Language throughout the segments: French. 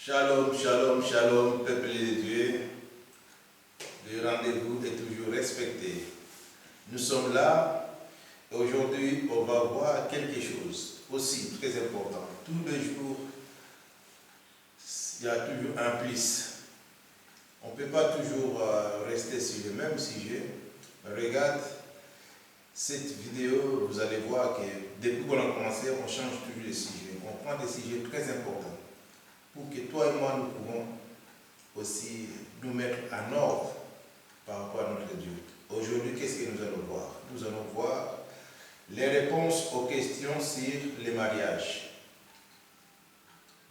Shalom, shalom, shalom, peuple de Dieu. Le rendez-vous est toujours respecté. Nous sommes là. Aujourd'hui, on va voir quelque chose aussi très important. Tous les jours, il y a toujours un plus. On ne peut pas toujours rester sur le même sujet. Regarde cette vidéo, vous allez voir que depuis qu'on a commencé, on change toujours de sujet. On prend des sujets très importants pour que toi et moi, nous pouvons aussi nous mettre en ordre par rapport à notre Dieu. Aujourd'hui, qu'est-ce que nous allons voir? Nous allons voir les réponses aux questions sur les mariages.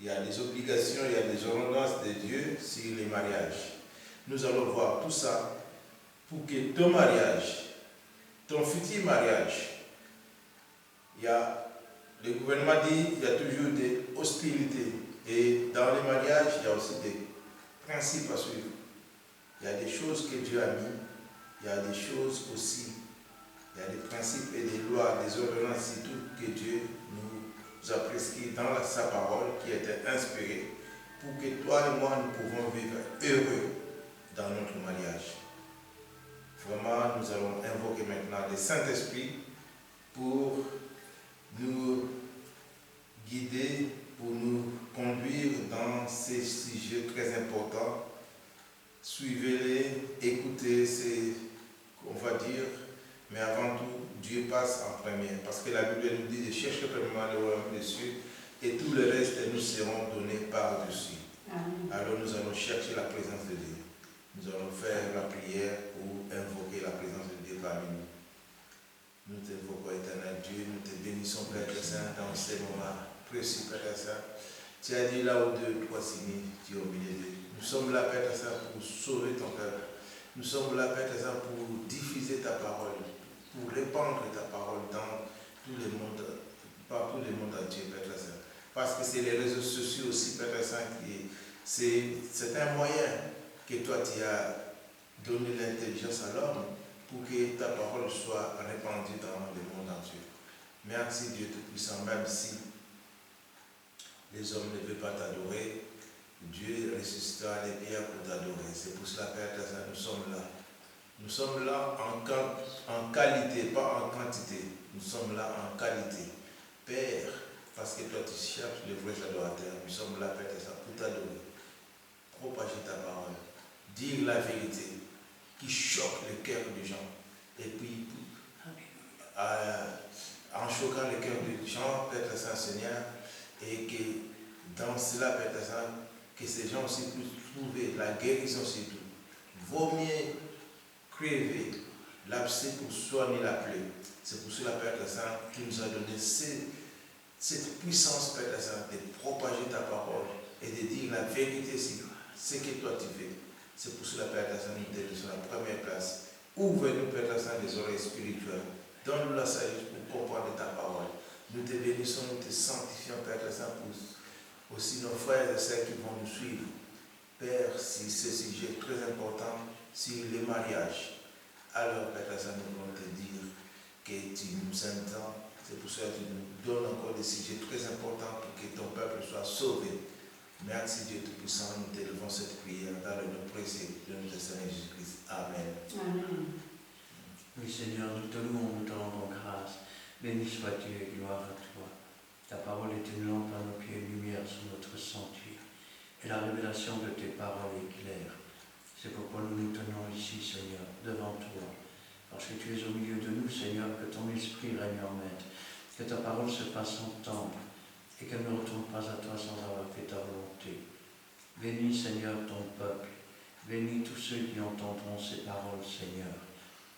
Il y a des obligations, il y a des ordonnances de Dieu sur les mariages. Nous allons voir tout ça pour que ton mariage, ton futur mariage, le gouvernement dit qu'il y a toujours des hostilités. Et dans les mariages, il y a aussi des principes à suivre. Il y a des choses que Dieu a mis, il y a des choses aussi, il y a des principes et des lois, des ordonnances et tout que Dieu nous a prescrits dans sa parole qui était inspirée pour que toi et moi nous pouvons vivre heureux dans notre mariage. Vraiment, nous allons invoquer maintenant le Saint-Esprit pour nous guider, pour nous conduire dans ces sujets très importants. Suivez-les, écoutez, c'est, on va dire, mais avant tout, Dieu passe en premier. Parce que la Bible nous dit de chercher premièrement le royaume des cieux et tout le reste nous seront donnés par-dessus. Alors nous allons chercher la présence de Dieu. Nous allons faire la prière pour invoquer la présence de Dieu parmi nous. Nous t'invoquons, éternel Dieu, nous te bénissons, Père Saint, dans ces moments précieux, Père Saint. Tu as dit là où deux, trois signes, tu es au milieu d'eux. Nous sommes là, Père Saint, pour sauver ton cœur. Nous sommes là, Père Saint, pour diffuser ta parole, pour répandre ta parole dans tous les mondes, partout le monde entier, Père Saint. Parce que c'est les réseaux sociaux aussi, Père Saint, c'est un moyen que toi tu as donné l'intelligence à l'homme pour que ta parole soit répandue dans le monde entier. Merci Dieu Tout-Puissant, même si les hommes ne veulent pas t'adorer, Dieu ressuscitera les pierres pour t'adorer. C'est pour cela, Père, nous sommes là. Nous sommes là en qualité, pas en quantité. Nous sommes là en qualité. Père, parce que toi tu cherches les vrais adorateurs. Nous sommes là, Père, pour t'adorer. Propager ta parole. Dire la vérité qui choque le cœur des gens. Et puis, en choquant le cœur des gens, Père Saint-Seigneur, et que dans cela, Père Saint, que ces gens aussi puissent trouver la guérison surtout. Vaut mieux crever l'abcès pour soigner la plaie. C'est pour cela, Père Saint, qui nous a donné cette puissance, Père Saint, de propager ta parole et de dire la vérité sur ce que toi tu fais. C'est pour cela, Père Saint, nous te laissons la première place. Ouvre-nous, Père Saint, les oreilles spirituelles. Donne-nous la sagesse pour comprendre ta parole. Nous te bénissons, nous te sanctifions, Père Saint, pour aussi nos frères et sœurs qui vont nous suivre. Père, si ce sujet est très important, sur les mariages, alors, Père Saint, nous voulons te dire que tu nous entends. C'est pour cela que tu nous donnes encore des sujets très importants pour que ton peuple soit sauvé. Merci Dieu Tout-Puissant, nous t'élevons cette prière dans le nom précieux de notre Seigneur Jésus-Christ. Amen. Amen. Oui Seigneur, nous te louons, nous te rendons grâce. Béni sois-tu et gloire à toi. Ta parole est une lampe à nos pieds, une lumière sur notre sentier. Et la révélation de tes paroles éclaire. C'est pourquoi nous nous tenons ici, Seigneur, devant toi. Parce que tu es au milieu de nous, Seigneur, que ton esprit règne en maître. Que ta parole se fasse entendre et qu'elle ne retourne pas à toi sans avoir fait ta volonté. Bénis, Seigneur, ton peuple. Bénis tous ceux qui entendront ces paroles, Seigneur.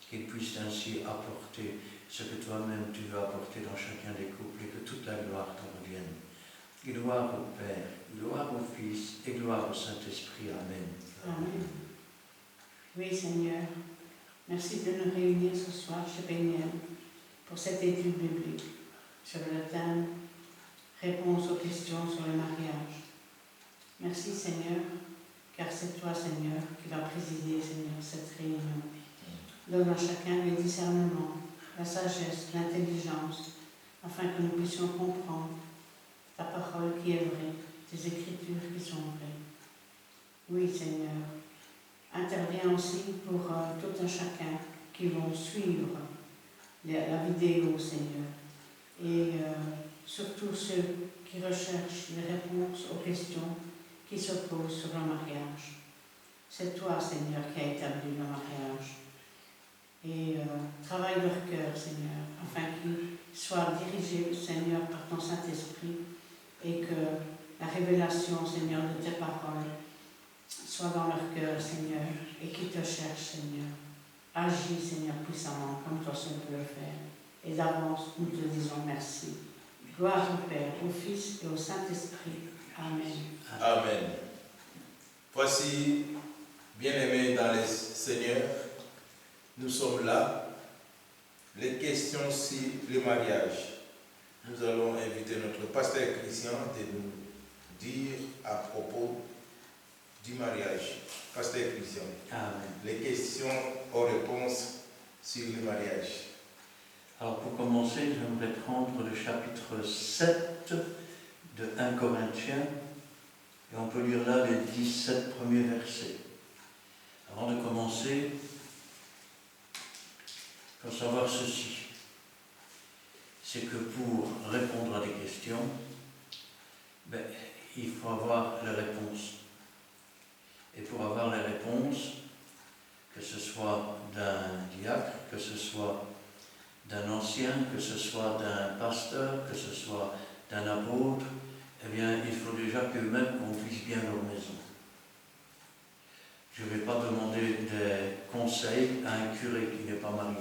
Qu'ils puissent ainsi apporter ce que toi-même tu veux apporter dans chacun des couples et que toute la gloire t'en revienne. Gloire au Père, gloire au Fils et gloire au Saint-Esprit. Amen. Amen. Oui, Seigneur, merci de nous réunir ce soir chez Péniel pour cette étude biblique sur le thème Réponse aux questions sur le mariage. Merci, Seigneur, car c'est toi, Seigneur, qui vas présider, Seigneur, cette réunion. Donne à chacun le discernement, la sagesse, l'intelligence, afin que nous puissions comprendre ta parole qui est vraie tes écritures qui sont vraies. Oui, Seigneur. Interviens aussi pour tout un chacun qui vont suivre la vidéo, Seigneur. Et surtout ceux qui recherchent les réponses aux questions qui se posent sur le mariage. C'est toi, Seigneur, qui as établi le mariage. Et travaille leur cœur, Seigneur, afin qu'ils soient dirigés, Seigneur, par ton Saint-Esprit et que la révélation, Seigneur, de tes paroles soit dans leur cœur, Seigneur, et qu'ils te cherchent, Seigneur. Agis, Seigneur, puissamment, comme toi seul peux le faire. Et d'avance, nous te disons merci. Gloire au Père, au Fils et au Saint-Esprit. Amen. Amen. Voici, bien-aimés dans les Seigneurs, nous sommes là. Les questions sur le mariage. Nous allons inviter notre pasteur Christian de nous dire à propos du mariage. Pasteur Christian. Amen. Les questions aux réponses sur le mariage. Alors pour commencer, j'aimerais prendre le chapitre 7 de 1 Corinthiens et on peut lire là les 17 premiers versets. Avant de commencer, il faut savoir ceci, c'est que pour répondre à des questions, il faut avoir les réponses. Et pour avoir les réponses, que ce soit d'un diacre, que ce soit d'un ancien, que ce soit d'un pasteur, que ce soit d'un apôtre, eh bien, il faut déjà qu'eux-mêmes conduisent bien leur maison. Je ne vais pas demander des conseils à un curé qui n'est pas marié.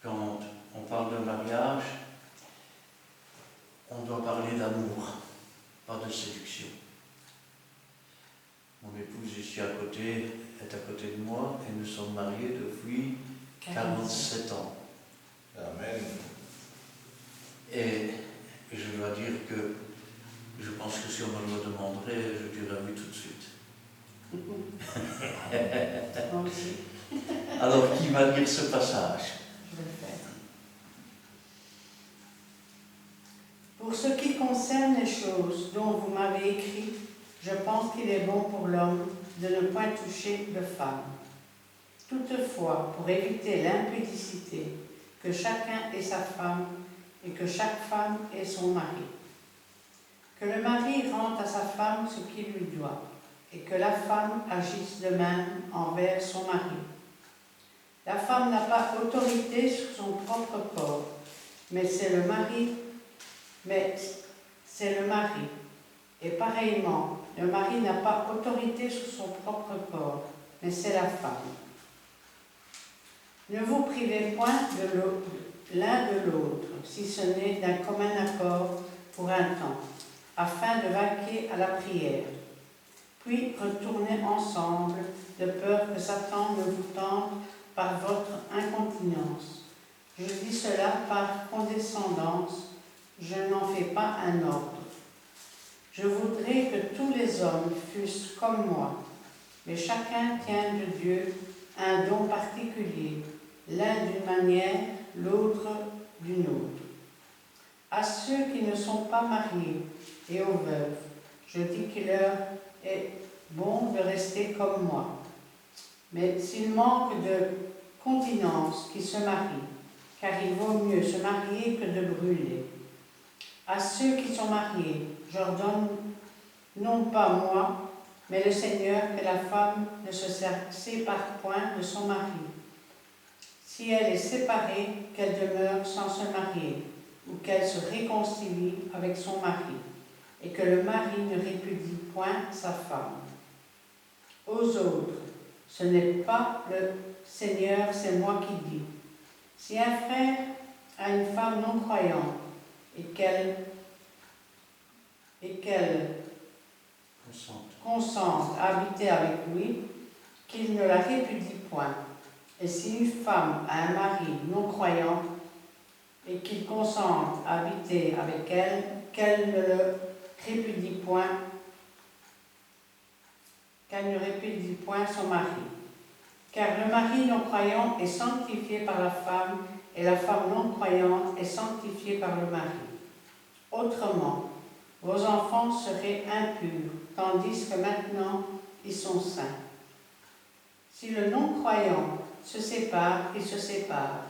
Quand on parle de mariage, on doit parler d'amour, pas de séduction. Mon épouse ici à côté est à côté de moi et nous sommes mariés depuis 47 ans. Amen. Et je dois dire que je pense que si on me le demanderait, je dirais oui tout de suite. Moi aussi. Alors, qui va lire ce passage? Je vais le faire. Pour ce qui concerne les choses dont vous m'avez écrit, je pense qu'il est bon pour l'homme de ne point toucher de femme. Toutefois, pour éviter l'impudicité, que chacun ait sa femme et que chaque femme ait son mari. Que le mari rende à sa femme ce qu'il lui doit et que la femme agisse de même envers son mari. La femme n'a pas autorité sur son propre corps, mais c'est le mari. Et pareillement, le mari n'a pas autorité sur son propre corps, mais c'est la femme. Ne vous privez point de l'un de l'autre, si ce n'est d'un commun accord pour un temps, afin de vaquer à la prière. Puis retournez ensemble, de peur que Satan ne vous tente par votre incontinence. Je dis cela par condescendance, je n'en fais pas un ordre. Je voudrais que tous les hommes fussent comme moi, mais chacun tient de Dieu un don particulier, l'un d'une manière, l'autre d'une autre. À ceux qui ne sont pas mariés et aux veuves, je dis qu'il leur est bon de rester comme moi. Mais s'ils manquent de continence, qu'ils se marient, car il vaut mieux se marier que de brûler. À ceux qui sont mariés, j'ordonne, non pas moi, mais le Seigneur, que la femme ne se sépare point de son mari. Si elle est séparée, qu'elle demeure sans se marier, ou qu'elle se réconcilie avec son mari, et que le mari ne répudie point sa femme. Aux autres, ce n'est pas le Seigneur, c'est moi qui dis. Si un frère a une femme non croyante, et qu'elle consente à habiter avec lui, qu'il ne la répudie point. Et si une femme a un mari non croyant, et qu'il consente à habiter avec elle, qu'elle ne le répudie point, qu'elle ne répudie point son mari. Car le mari non croyant est sanctifié par la femme, et la femme non croyante est sanctifiée par le mari. Autrement, Vos enfants seraient impurs, tandis que maintenant ils sont saints. Si le non-croyant se sépare, il se sépare.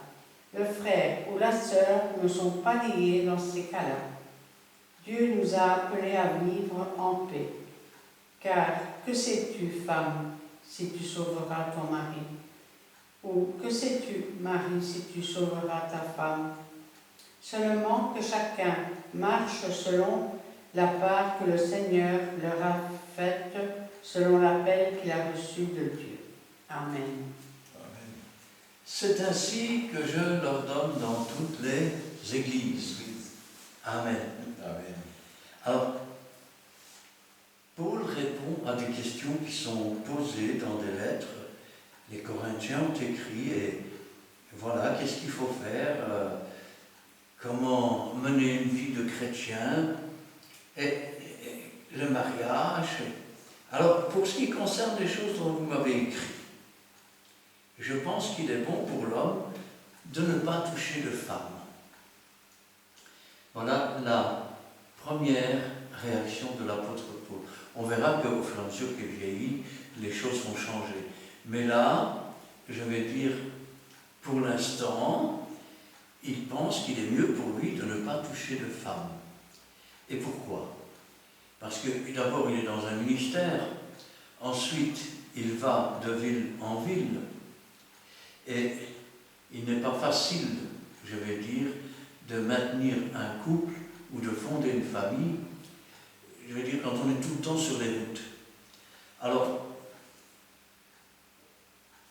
Le frère ou la sœur ne sont pas liés dans ces cas-là. Dieu nous a appelés à vivre en paix. Car que sais-tu, femme, si tu sauveras ton mari? Ou que sais-tu, mari, si tu sauveras ta femme? Seulement que chacun marche selon la part que le Seigneur leur a faite, selon l'appel qu'il a reçu de Dieu. Amen. Amen. C'est ainsi que je l'ordonne dans toutes les églises. Amen. Amen. Alors, Paul répond à des questions qui sont posées dans des lettres. Les Corinthiens ont écrit et voilà, qu'est-ce qu'il faut faire, comment mener une vie de chrétien, et le mariage. Alors, pour ce qui concerne les choses dont vous m'avez écrit, je pense qu'il est bon pour l'homme de ne pas toucher de femme. Voilà la première réaction de l'apôtre Paul. On verra qu'au fur et à mesure qu'il vieillit, les choses vont changer. Mais là, je vais dire, pour l'instant, il pense qu'il est mieux pour lui de ne pas toucher de femme. Et pourquoi? Parce que d'abord, il est dans un ministère, ensuite, il va de ville en ville, et il n'est pas facile, je vais dire, de maintenir un couple ou de fonder une famille, je veux dire, quand on est tout le temps sur les routes. Alors,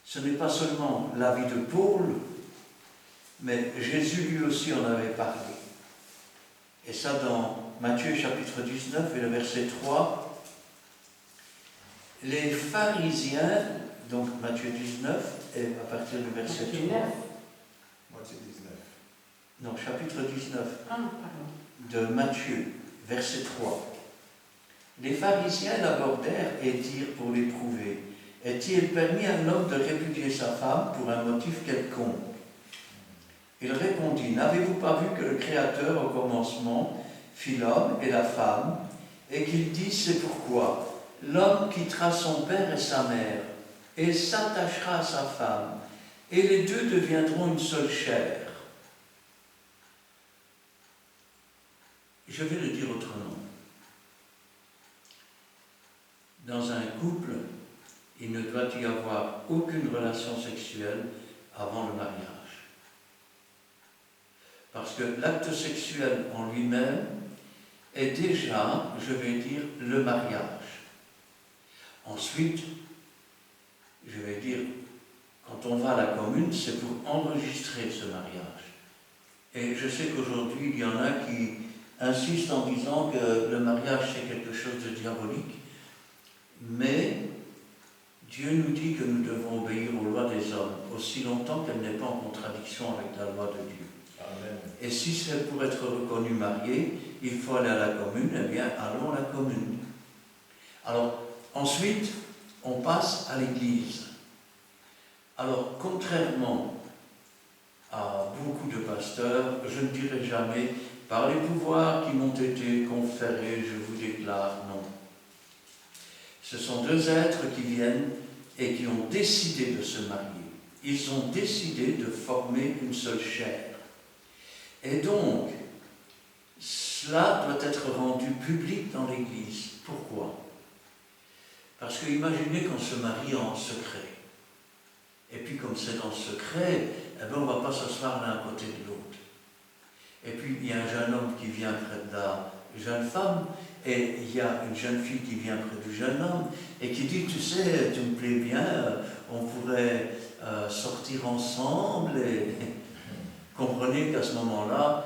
ce n'est pas seulement l'avis de Paul, mais Jésus lui aussi en avait parlé. Et ça dans Matthieu chapitre 19 et le verset 3. Les pharisiens, donc Matthieu 19, et à partir du verset 3. Matthieu 19. Non, chapitre 19 Ah, pardon. de Matthieu, verset 3. Les pharisiens l'abordèrent et dirent pour l'éprouver: est-il permis à un homme de répudier sa femme pour un motif quelconque? Il répondit: n'avez-vous pas vu que le Créateur au commencement fit l'homme et la femme, et qu'il dit: c'est pourquoi l'homme quittera son père et sa mère, et s'attachera à sa femme, et les deux deviendront une seule chair. Je vais le dire autrement. Dans un couple, il ne doit y avoir aucune relation sexuelle avant le mariage. Parce que l'acte sexuel en lui-même est déjà, je vais dire, le mariage. Ensuite, je vais dire, quand on va à la commune, c'est pour enregistrer ce mariage. Et je sais qu'aujourd'hui, il y en a qui insistent en disant que le mariage, c'est quelque chose de diabolique. Mais Dieu nous dit que nous devons obéir aux lois des hommes, aussi longtemps qu'elle n'est pas en contradiction avec la loi de Dieu. Amen. Et si c'est pour être reconnu marié, il faut aller à la commune, eh bien, allons à la commune. Alors, ensuite, on passe à l'église. Alors, contrairement à beaucoup de pasteurs, je ne dirai jamais, par les pouvoirs qui m'ont été conférés, je vous déclare, non. Ce sont deux êtres qui viennent et qui ont décidé de se marier. Ils ont décidé de former une seule chair. Et donc, cela doit être rendu public dans l'Église. Pourquoi? Parce que imaginez qu'on se marie en secret. Et puis comme c'est en secret, eh bien, on ne va pas s'asseoir l'un à côté de l'autre. Et puis il y a un jeune homme qui vient près de la jeune femme, et il y a une jeune fille qui vient près du jeune homme, et qui dit: tu sais, tu me plais bien, on pourrait sortir ensemble, et comprenez qu'à ce moment-là,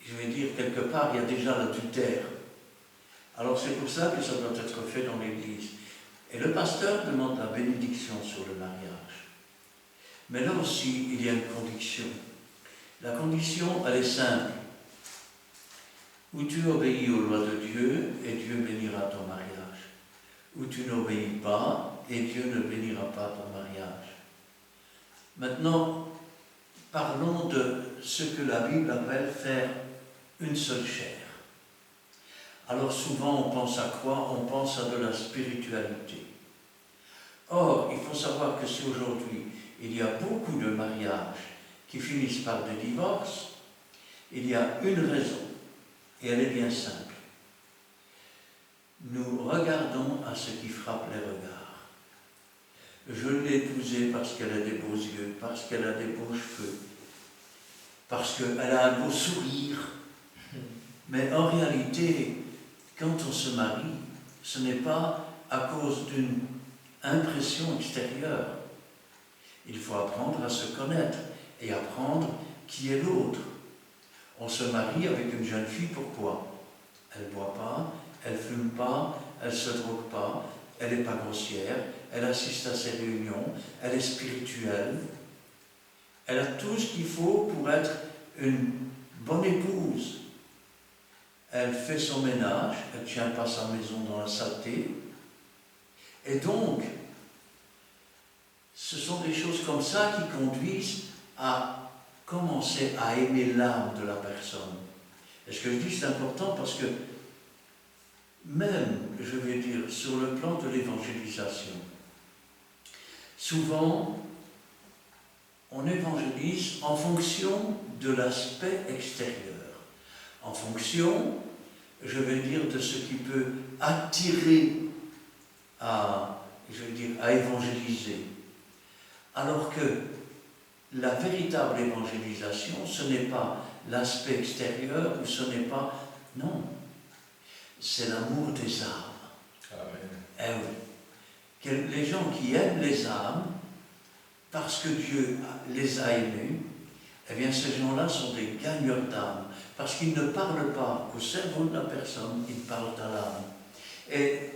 je vais dire, quelque part, il y a déjà l'adultère. Alors c'est pour ça que ça doit être fait dans l'Église. Et le pasteur demande la bénédiction sur le mariage. Mais là aussi, il y a une condition. La condition, elle est simple. Ou tu obéis aux lois de Dieu, et Dieu bénira ton mariage. Ou tu n'obéis pas, et Dieu ne bénira pas ton mariage. Maintenant, parlons de ce que la Bible appelle faire une seule chair. Alors souvent, on pense à quoi? On pense à de la spiritualité. Or, il faut savoir que si aujourd'hui, il y a beaucoup de mariages qui finissent par des divorces, il y a une raison, et elle est bien simple. Nous regardons à ce qui frappe les regards. Je l'ai épousée parce qu'elle a des beaux yeux, parce qu'elle a des beaux cheveux, parce qu'elle a un beau sourire. Mais en réalité, quand on se marie, ce n'est pas à cause d'une impression extérieure. Il faut apprendre à se connaître et apprendre qui est l'autre. On se marie avec une jeune fille, pourquoi? Elle ne boit pas, elle ne fume pas, elle ne se drogue pas, elle n'est pas grossière, elle assiste à ses réunions, elle est spirituelle. Elle a tout ce qu'il faut pour être une bonne épouse. Elle fait son ménage, elle ne tient pas sa maison dans la saleté. Et donc, ce sont des choses comme ça qui conduisent à commencer à aimer l'âme de la personne. Et ce que je dis, c'est important parce que même, je vais dire, sur le plan de l'évangélisation, souvent, on évangélise en fonction de l'aspect extérieur, en fonction, je vais dire, de ce qui peut attirer à évangéliser. Alors que la véritable évangélisation, ce n'est pas l'aspect extérieur ou ce n'est pas... Non, c'est l'amour des âmes. Amen. Eh oui. Que les gens qui aiment les âmes, parce que Dieu les a aimés, eh bien ces gens-là sont des gagneurs d'âme, parce qu'ils ne parlent pas au cerveau de la personne, ils parlent à l'âme. Et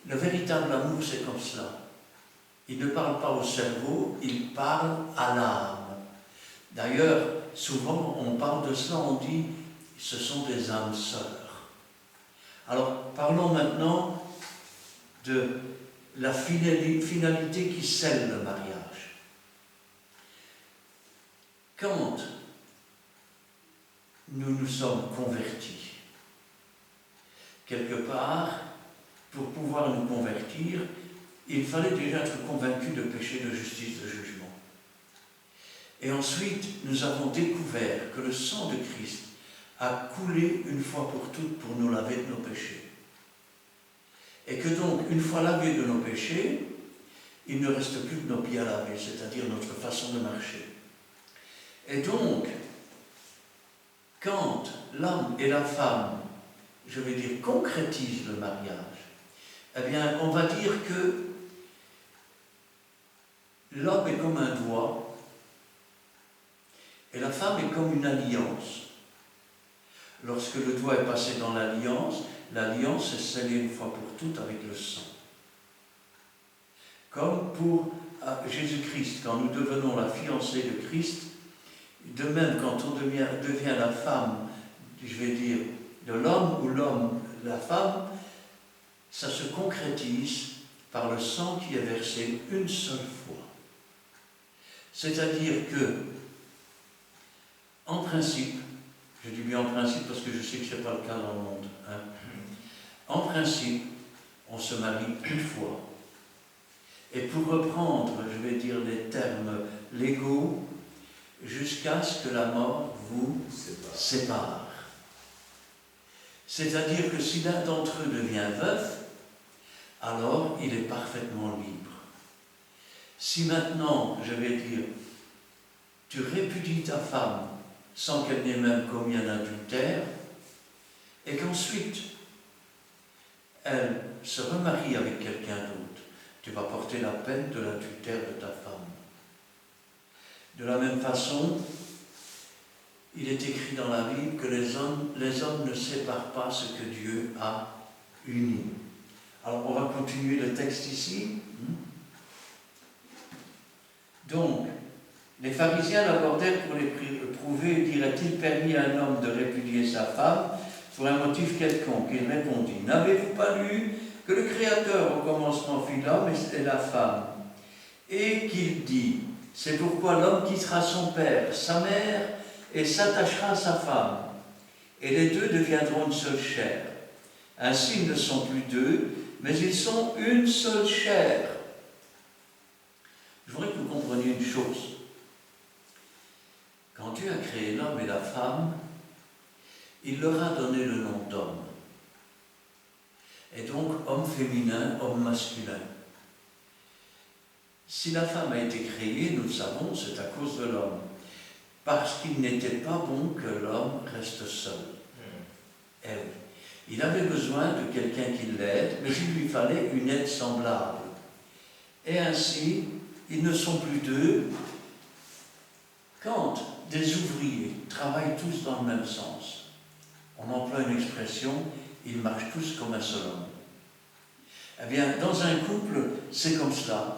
le véritable amour, c'est comme cela. Il ne parle pas au cerveau, il parle à l'âme. D'ailleurs, souvent on parle de cela, on dit, ce sont des âmes sœurs. Alors, parlons maintenant de la finalité qui scelle le mariage. Quand nous nous sommes convertis, quelque part, pour pouvoir nous convertir, il fallait déjà être convaincu de péché, de justice, de jugement. Et ensuite, nous avons découvert que le sang de Christ a coulé une fois pour toutes pour nous laver de nos péchés. Et que donc, une fois lavés de nos péchés, il ne reste plus que nos pieds à laver, c'est-à-dire notre façon de marcher. Et donc, quand l'homme et la femme, je vais dire, concrétisent le mariage, eh bien, on va dire que l'homme est comme un doigt et la femme est comme une alliance. Lorsque le doigt est passé dans l'alliance est scellée une fois pour toutes avec le sang. Comme pour Jésus-Christ, quand nous devenons la fiancée de Christ, de même quand on devient la femme, je vais dire, de l'homme ou l'homme, la femme, ça se concrétise par le sang qui est versé une seule fois. C'est-à-dire que, en principe, je dis bien en principe parce que je sais que ce n'est pas le cas dans le monde, hein. En principe, on se marie une fois. Et pour reprendre, je vais dire les termes légaux, jusqu'à ce que la mort vous sépare. C'est-à-dire que si l'un d'entre eux devient veuf, alors il est parfaitement libre. Si maintenant, je vais dire, tu répudies ta femme sans qu'elle n'ait même commis un adultère, et qu'ensuite elle se remarie avec quelqu'un d'autre, tu vas porter la peine de l'adultère de ta femme. De la même façon, il est écrit dans la Bible que les hommes ne séparent pas ce que Dieu a uni. Alors on va continuer le texte ici. Donc, les pharisiens l'abordèrent pour les prouver, dirait-il, permis à un homme de répudier sa femme pour un motif quelconque. Il répondit, n'avez-vous pas lu que le Créateur au commencement fit l'homme et la femme, et qu'il dit, c'est pourquoi l'homme quittera son père, sa mère, et s'attachera à sa femme, et les deux deviendront une seule chair. Ainsi, ils ne sont plus deux, mais ils sont une seule chair. Je voudrais que vous compreniez une chose. Quand Dieu a créé l'homme et la femme, il leur a donné le nom d'homme. Et donc, homme féminin, homme masculin. Si la femme a été créée, nous le savons, c'est à cause de l'homme. Parce qu'il n'était pas bon que l'homme reste seul. Eh oui. Il avait besoin de quelqu'un qui l'aide, mais il lui fallait une aide semblable. Et ainsi, ils ne sont plus deux. Quand des ouvriers travaillent tous dans le même sens, on emploie une expression, ils marchent tous comme un seul homme. Eh bien, dans un couple, c'est comme cela.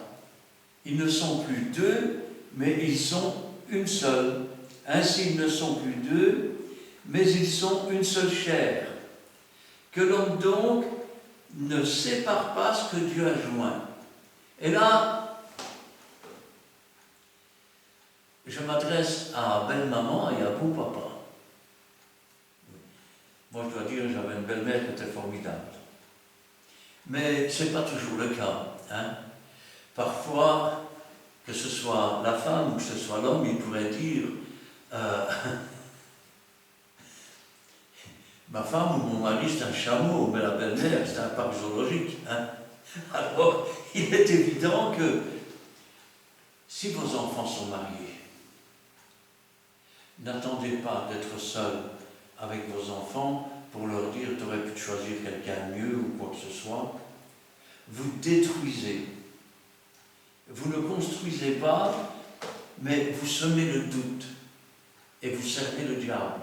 Ils ne sont plus deux, mais ils sont une seule. Ainsi, ils ne sont plus deux, mais ils sont une seule chair. Que l'homme donc ne sépare pas ce que Dieu a joint. Et là, je m'adresse à belle-maman et à beau-papa. Moi, je dois dire, j'avais une belle-mère qui était formidable. Mais ce n'est pas toujours le cas. Hein. Parfois, que ce soit la femme ou que ce soit l'homme, il pourrait dire ma femme ou mon mari, c'est un chameau, mais la belle-mère, c'est un parc zoologique. Hein. Alors, il est évident que si vos enfants sont mariés, n'attendez pas d'être seul avec vos enfants pour leur dire tu aurais pu choisir quelqu'un de mieux ou quoi que ce soit. Vous détruisez. Vous ne construisez pas, mais vous semez le doute et vous servez le diable.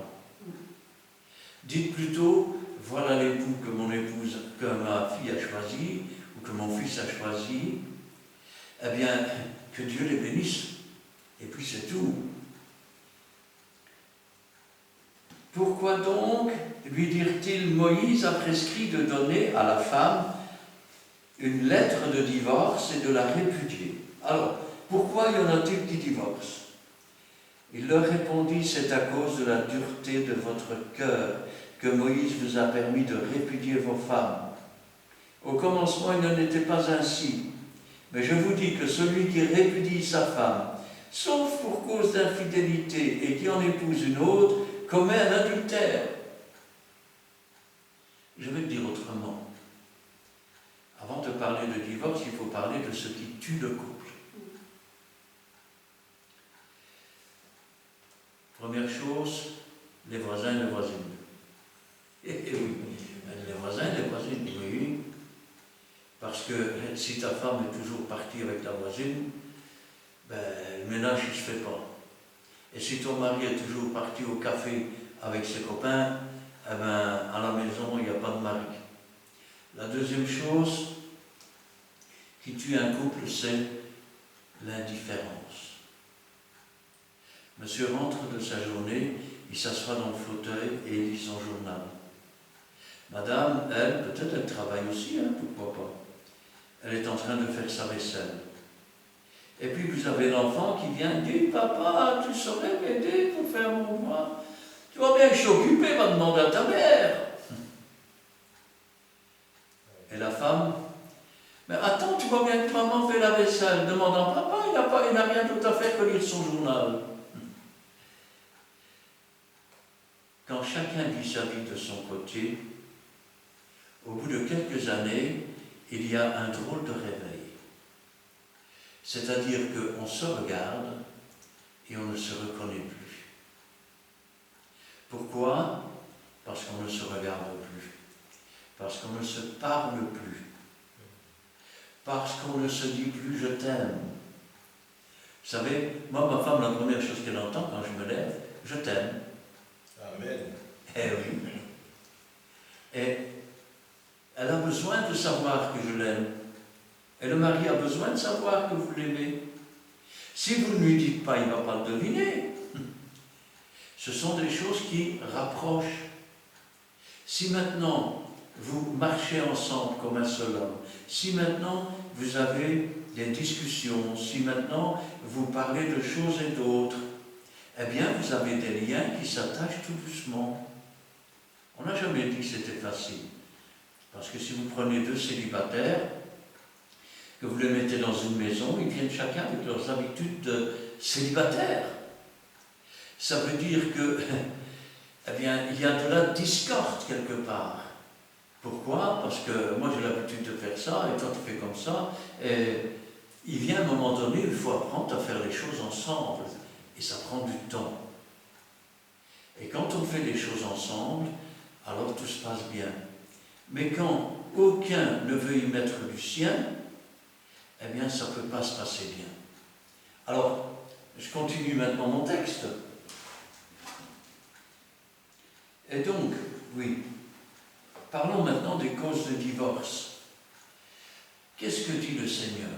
Dites plutôt, voilà l'époux que mon épouse, que ma fille a choisi, ou que mon fils a choisi, eh bien, que Dieu les bénisse. Et puis c'est tout. Pourquoi donc, lui dire-t-il, Moïse a prescrit de donner à la femme une lettre de divorce et de la répudier? Alors, pourquoi y en a-t-il qui divorcent? Il leur répondit, c'est à cause de la dureté de votre cœur que Moïse vous a permis de répudier vos femmes. Au commencement, il n'en était pas ainsi. Mais je vous dis que celui qui répudie sa femme, sauf pour cause d'infidélité, et qui en épouse une autre, commet un adultère. Je vais le dire autrement. Avant de parler de divorce, il faut parler de ce qui tue le couple. Première chose, les voisins et les voisines. Et oui, les voisins et les voisines, oui. Parce que si ta femme est toujours partie avec ta voisine, ben, le ménage ne se fait pas. Et si ton mari est toujours parti au café avec ses copains, eh ben, à la maison, il n'y a pas de mari. La deuxième chose qui tue un couple, c'est l'indifférence. Monsieur rentre de sa journée, il s'assoit dans le fauteuil et il lit son journal. Madame, elle, peut-être elle travaille aussi, hein, pourquoi pas. Elle est en train de faire sa vaisselle. Et puis vous avez l'enfant qui vient dire, papa, tu saurais m'aider pour faire mon repas? Tu vois bien que je suis occupé, va demander à ta mère. Et la femme, mais attends, tu vois bien que maman fait la vaisselle, demandant, papa, il n'a rien d'autre à faire que lire son journal. Quand chacun vit sa vie de son côté, au bout de quelques années, il y a un drôle de réveil. C'est-à-dire qu'on se regarde et on ne se reconnaît plus. Pourquoi? Parce qu'on ne se regarde plus. Parce qu'on ne se parle plus. Parce qu'on ne se dit plus « je t'aime ». Vous savez, moi, ma femme, la première chose qu'elle entend quand je me lève, « je t'aime ». Amen. Eh oui. Et elle a besoin de savoir que je l'aime. Et le mari a besoin de savoir que vous l'aimez. Si vous ne lui dites pas, il ne va pas le deviner. Ce sont des choses qui rapprochent. Si maintenant vous marchez ensemble comme un seul homme, si maintenant vous avez des discussions, si maintenant vous parlez de choses et d'autres, eh bien vous avez des liens qui s'attachent tout doucement. On n'a jamais dit que c'était facile. que si vous prenez 2 célibataires, que vous les mettez dans une maison, ils viennent chacun avec leurs habitudes de célibataires. Ça veut dire que, eh bien, il y a de la discorde quelque part. Pourquoi? Parce que moi j'ai l'habitude de faire ça, et toi tu fais comme ça, et il vient un moment donné où il faut apprendre à faire les choses ensemble, et ça prend du temps. Et quand on fait les choses ensemble, alors tout se passe bien. Mais quand aucun ne veut y mettre du sien, eh bien ça ne peut pas se passer bien. Alors, je continue maintenant mon texte. Et donc, oui, parlons maintenant des causes de divorce. Qu'est-ce que dit le Seigneur?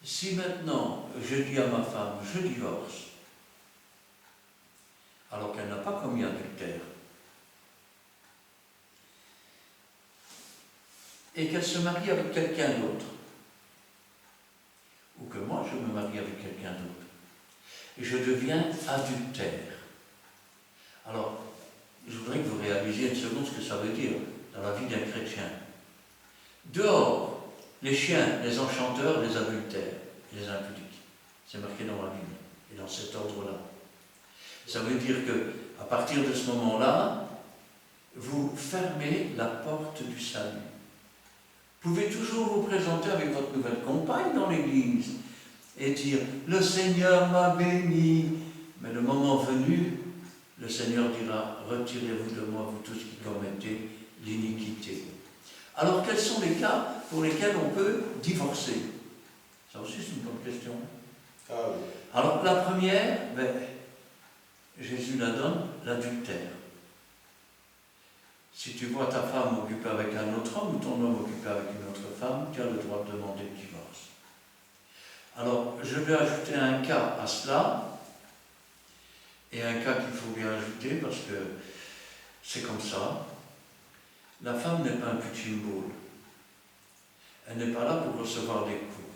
Si maintenant je dis à ma femme, je divorce, alors qu'elle n'a pas commis adultère, et qu'elle se marie avec quelqu'un d'autre, ou que moi je me marie avec quelqu'un d'autre, et je deviens adultère. Alors, je voudrais que vous réalisiez une seconde ce que ça veut dire dans la vie d'un chrétien. Dehors, les chiens, les enchanteurs, les adultères, les impudiques. C'est marqué dans la Bible, et dans cet ordre-là. Ça veut dire que, à partir de ce moment-là, vous fermez la porte du salut. Vous pouvez toujours vous présenter avec votre nouvelle compagne dans l'église et dire « Le Seigneur m'a béni ». Mais le moment venu, le Seigneur dira « Retirez-vous de moi, vous tous qui commettez l'iniquité ». Alors, quels sont les cas pour lesquels on peut divorcer? Ça aussi, c'est une bonne question. Ah oui. Alors, la première, Jésus la donne, l'adultère. Si tu vois ta femme occupée avec un autre homme ou ton homme occupé avec une autre femme, tu as le droit de demander le divorce. Alors, je vais ajouter un cas à cela, et un cas qu'il faut bien ajouter parce que c'est comme ça. La femme n'est pas un punching ball. Elle n'est pas là pour recevoir des coups.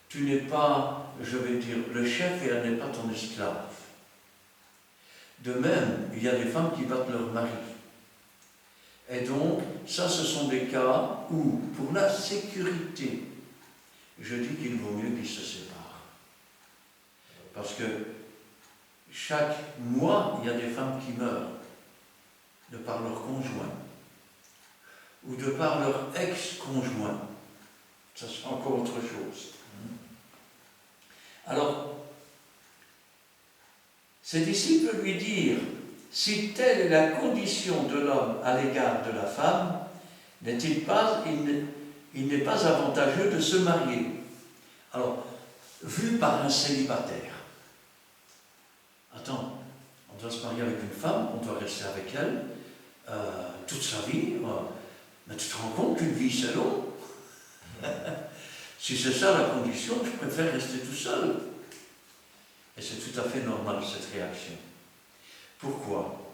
Tu n'es pas, je vais dire, le chef et elle n'est pas ton esclave. De même, il y a des femmes qui battent leur mari. Et donc, ça, ce sont des cas où, pour la sécurité, je dis qu'il vaut mieux qu'ils se séparent. Parce que chaque mois, il y a des femmes qui meurent de par leur conjoint ou de par leur ex-conjoint. Ça, c'est encore autre chose. Alors, ses disciples lui dirent, si telle est la condition de l'homme à l'égard de la femme, il n'est pas avantageux de se marier. Alors, vu par un célibataire, attends, on doit se marier avec une femme, on doit rester avec elle toute sa vie, mais tu te rends compte qu'une vie c'est long? Si c'est ça la condition, je préfère rester tout seul. Et c'est tout à fait normal cette réaction. Pourquoi?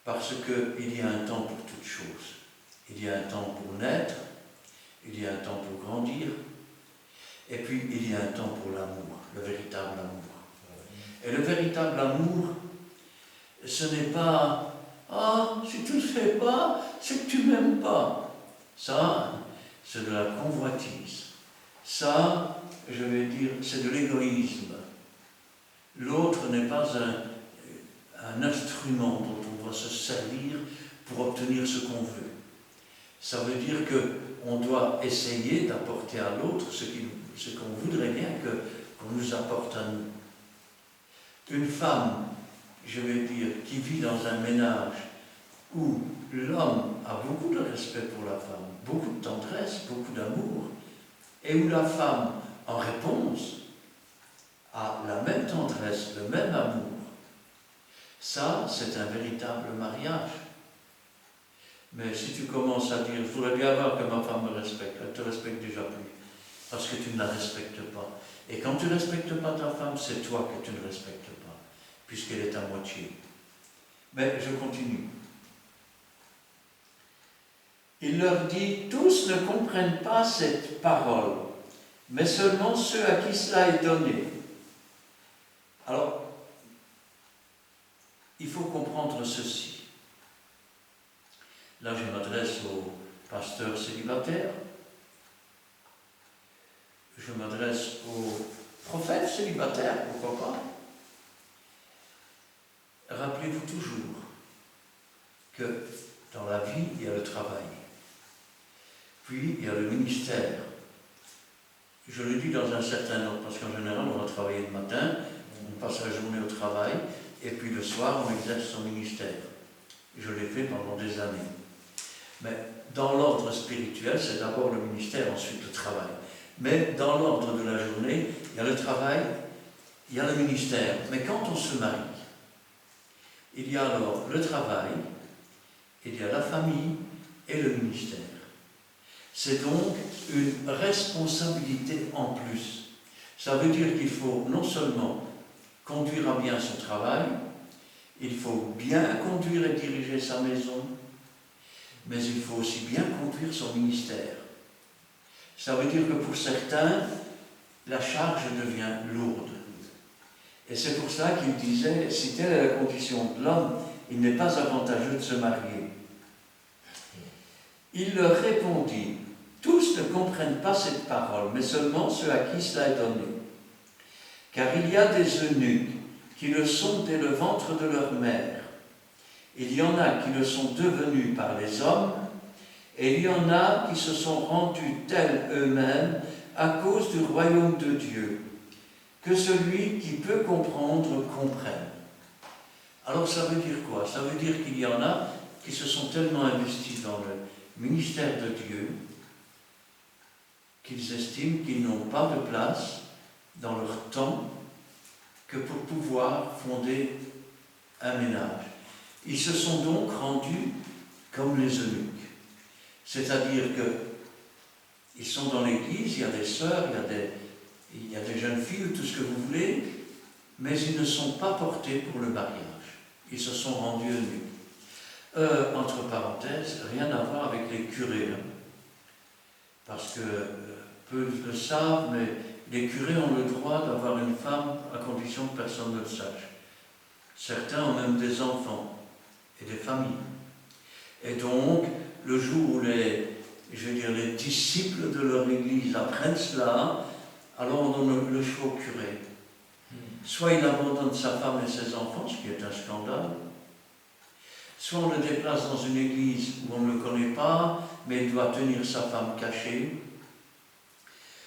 Parce qu'il y a un temps pour toutes choses. Il y a un temps pour naître, il y a un temps pour grandir, et puis il y a un temps pour l'amour, le véritable amour. Et le véritable amour, ce n'est pas « Ah, si tu ne le fais pas, c'est que tu ne m'aimes pas ». Ça, c'est de la convoitise. Ça, je vais dire, c'est de l'égoïsme. L'autre n'est pas un instrument dont on doit se servir pour obtenir ce qu'on veut. Ça veut dire qu'on doit essayer d'apporter à l'autre ce qu'on voudrait bien qu'on nous apporte à nous. Une femme, je vais dire, qui vit dans un ménage où l'homme a beaucoup de respect pour la femme, beaucoup de tendresse, beaucoup d'amour, et où la femme, en réponse, a la même tendresse, le même amour, ça, c'est un véritable mariage. Mais si tu commences à dire, je voudrais bien voir que ma femme me respecte, elle ne te respecte déjà plus, parce que tu ne la respectes pas. Et quand tu ne respectes pas ta femme, c'est toi que tu ne respectes pas, puisqu'elle est à moitié. Mais je continue. Il leur dit, tous ne comprennent pas cette parole, mais seulement ceux à qui cela est donné. Alors, il faut comprendre ceci. Là, je m'adresse aux pasteurs célibataires. Je m'adresse aux prophètes célibataires, pourquoi pas. Rappelez-vous toujours que dans la vie, il y a le travail. Puis, il y a le ministère. Je le dis dans un certain ordre, parce qu'en général, on va travailler le matin, on passe la journée au travail, et puis le soir, on exerce son ministère. Je l'ai fait pendant des années. Mais dans l'ordre spirituel, c'est d'abord le ministère, ensuite le travail. Mais dans l'ordre de la journée, il y a le travail, il y a le ministère. Mais quand on se marie, il y a alors le travail, il y a la famille et le ministère. C'est donc une responsabilité en plus. Ça veut dire qu'il faut non seulement conduire à bien son travail, il faut bien conduire et diriger sa maison, mais il faut aussi bien conduire son ministère. Ça veut dire que pour certains, la charge devient lourde. Et c'est pour ça qu'il disait, si telle est la condition de l'homme, il n'est pas avantageux de se marier. Il leur répondit, tous ne comprennent pas cette parole, mais seulement ceux à qui cela est donné. Car il y a des eunuques qui le sont dès le ventre de leur mère. Il y en a qui le sont devenus par les hommes, et il y en a qui se sont rendus tels eux-mêmes à cause du royaume de Dieu, que celui qui peut comprendre comprenne. Alors ça veut dire quoi? Ça veut dire qu'il y en a qui se sont tellement investis dans le ministère de Dieu qu'ils estiment qu'ils n'ont pas de place dans leur temps que pour pouvoir fonder un ménage. Ils se sont donc rendus comme les eunuques. C'est-à-dire qu'ils sont dans l'église, il y a des sœurs, il y a des jeunes filles, tout ce que vous voulez, mais ils ne sont pas portés pour le mariage. Ils se sont rendus eunuques. Entre parenthèses, rien à voir avec les curés, hein, parce que peu le savent, mais les curés ont le droit d'avoir une femme à condition que personne ne le sache. Certains ont même des enfants et des familles. Et donc, le jour où les disciples de leur église apprennent cela, alors on donne le choix au curé. Soit il abandonne sa femme et ses enfants, ce qui est un scandale, soit on le déplace dans une église où on ne le connaît pas, mais il doit tenir sa femme cachée,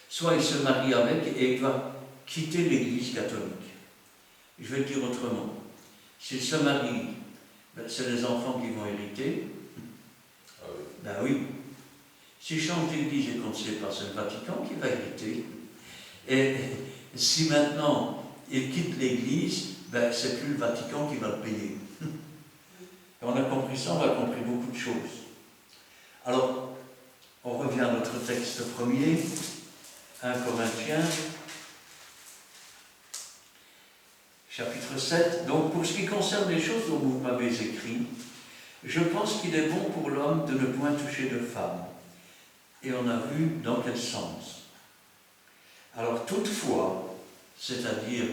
soit il se marie avec et il doit quitter l'église catholique. Je vais le dire autrement. S'il se marie, c'est les enfants qui vont hériter. Ah oui. Ben oui. S'il change d'église et qu'on ne sait pas, c'est le Vatican qui va hériter. Et si maintenant il quitte l'église, ben c'est plus le Vatican qui va le payer. Et on a compris ça, on a compris beaucoup de choses. Alors, on revient à notre texte premier, 1 Corinthiens, chapitre 7. Donc, pour ce qui concerne les choses dont vous m'avez écrit, je pense qu'il est bon pour l'homme de ne point toucher de femme. Et on a vu dans quel sens. Alors, toutefois, c'est-à-dire,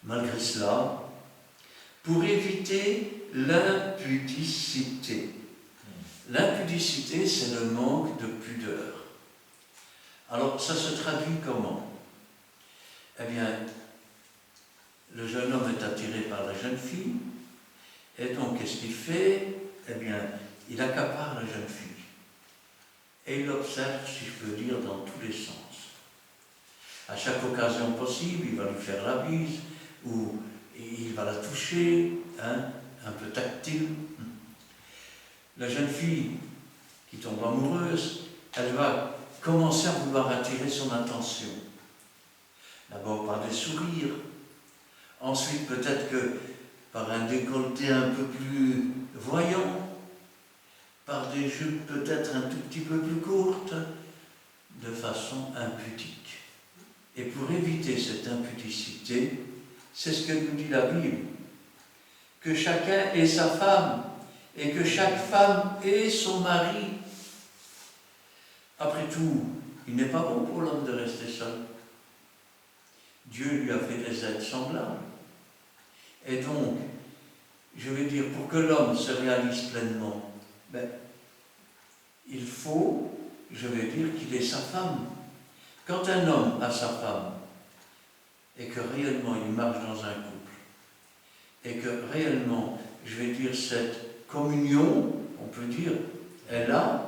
malgré cela, pour éviter l'impudicité. L'impudicité, c'est le manque de pudeur. Alors, ça se traduit comment? Eh bien, le jeune homme est attiré par la jeune fille, et donc, qu'est-ce qu'il fait? Eh bien, il accapare la jeune fille. Et il l'observe, si je peux dire, dans tous les sens. À chaque occasion possible, il va lui faire la bise, ou il va la toucher, hein, un peu tactile. La jeune fille qui tombe amoureuse, elle va commencer à vouloir attirer son attention. D'abord par des sourires, ensuite peut-être que par un décolleté un peu plus voyant, par des jupes peut-être un tout petit peu plus courtes, de façon impudique. Et pour éviter cette impudicité, c'est ce que nous dit la Bible, que chacun ait sa femme, et que chaque femme ait son mari. Après tout, il n'est pas bon pour l'homme de rester seul. Dieu lui a fait des êtres semblables. Et donc, je vais dire, pour que l'homme se réalise pleinement, faut, je vais dire, qu'il ait sa femme. Quand un homme a sa femme, et que réellement il marche dans un couple, et que réellement, je vais dire, cette communion, on peut dire, est là,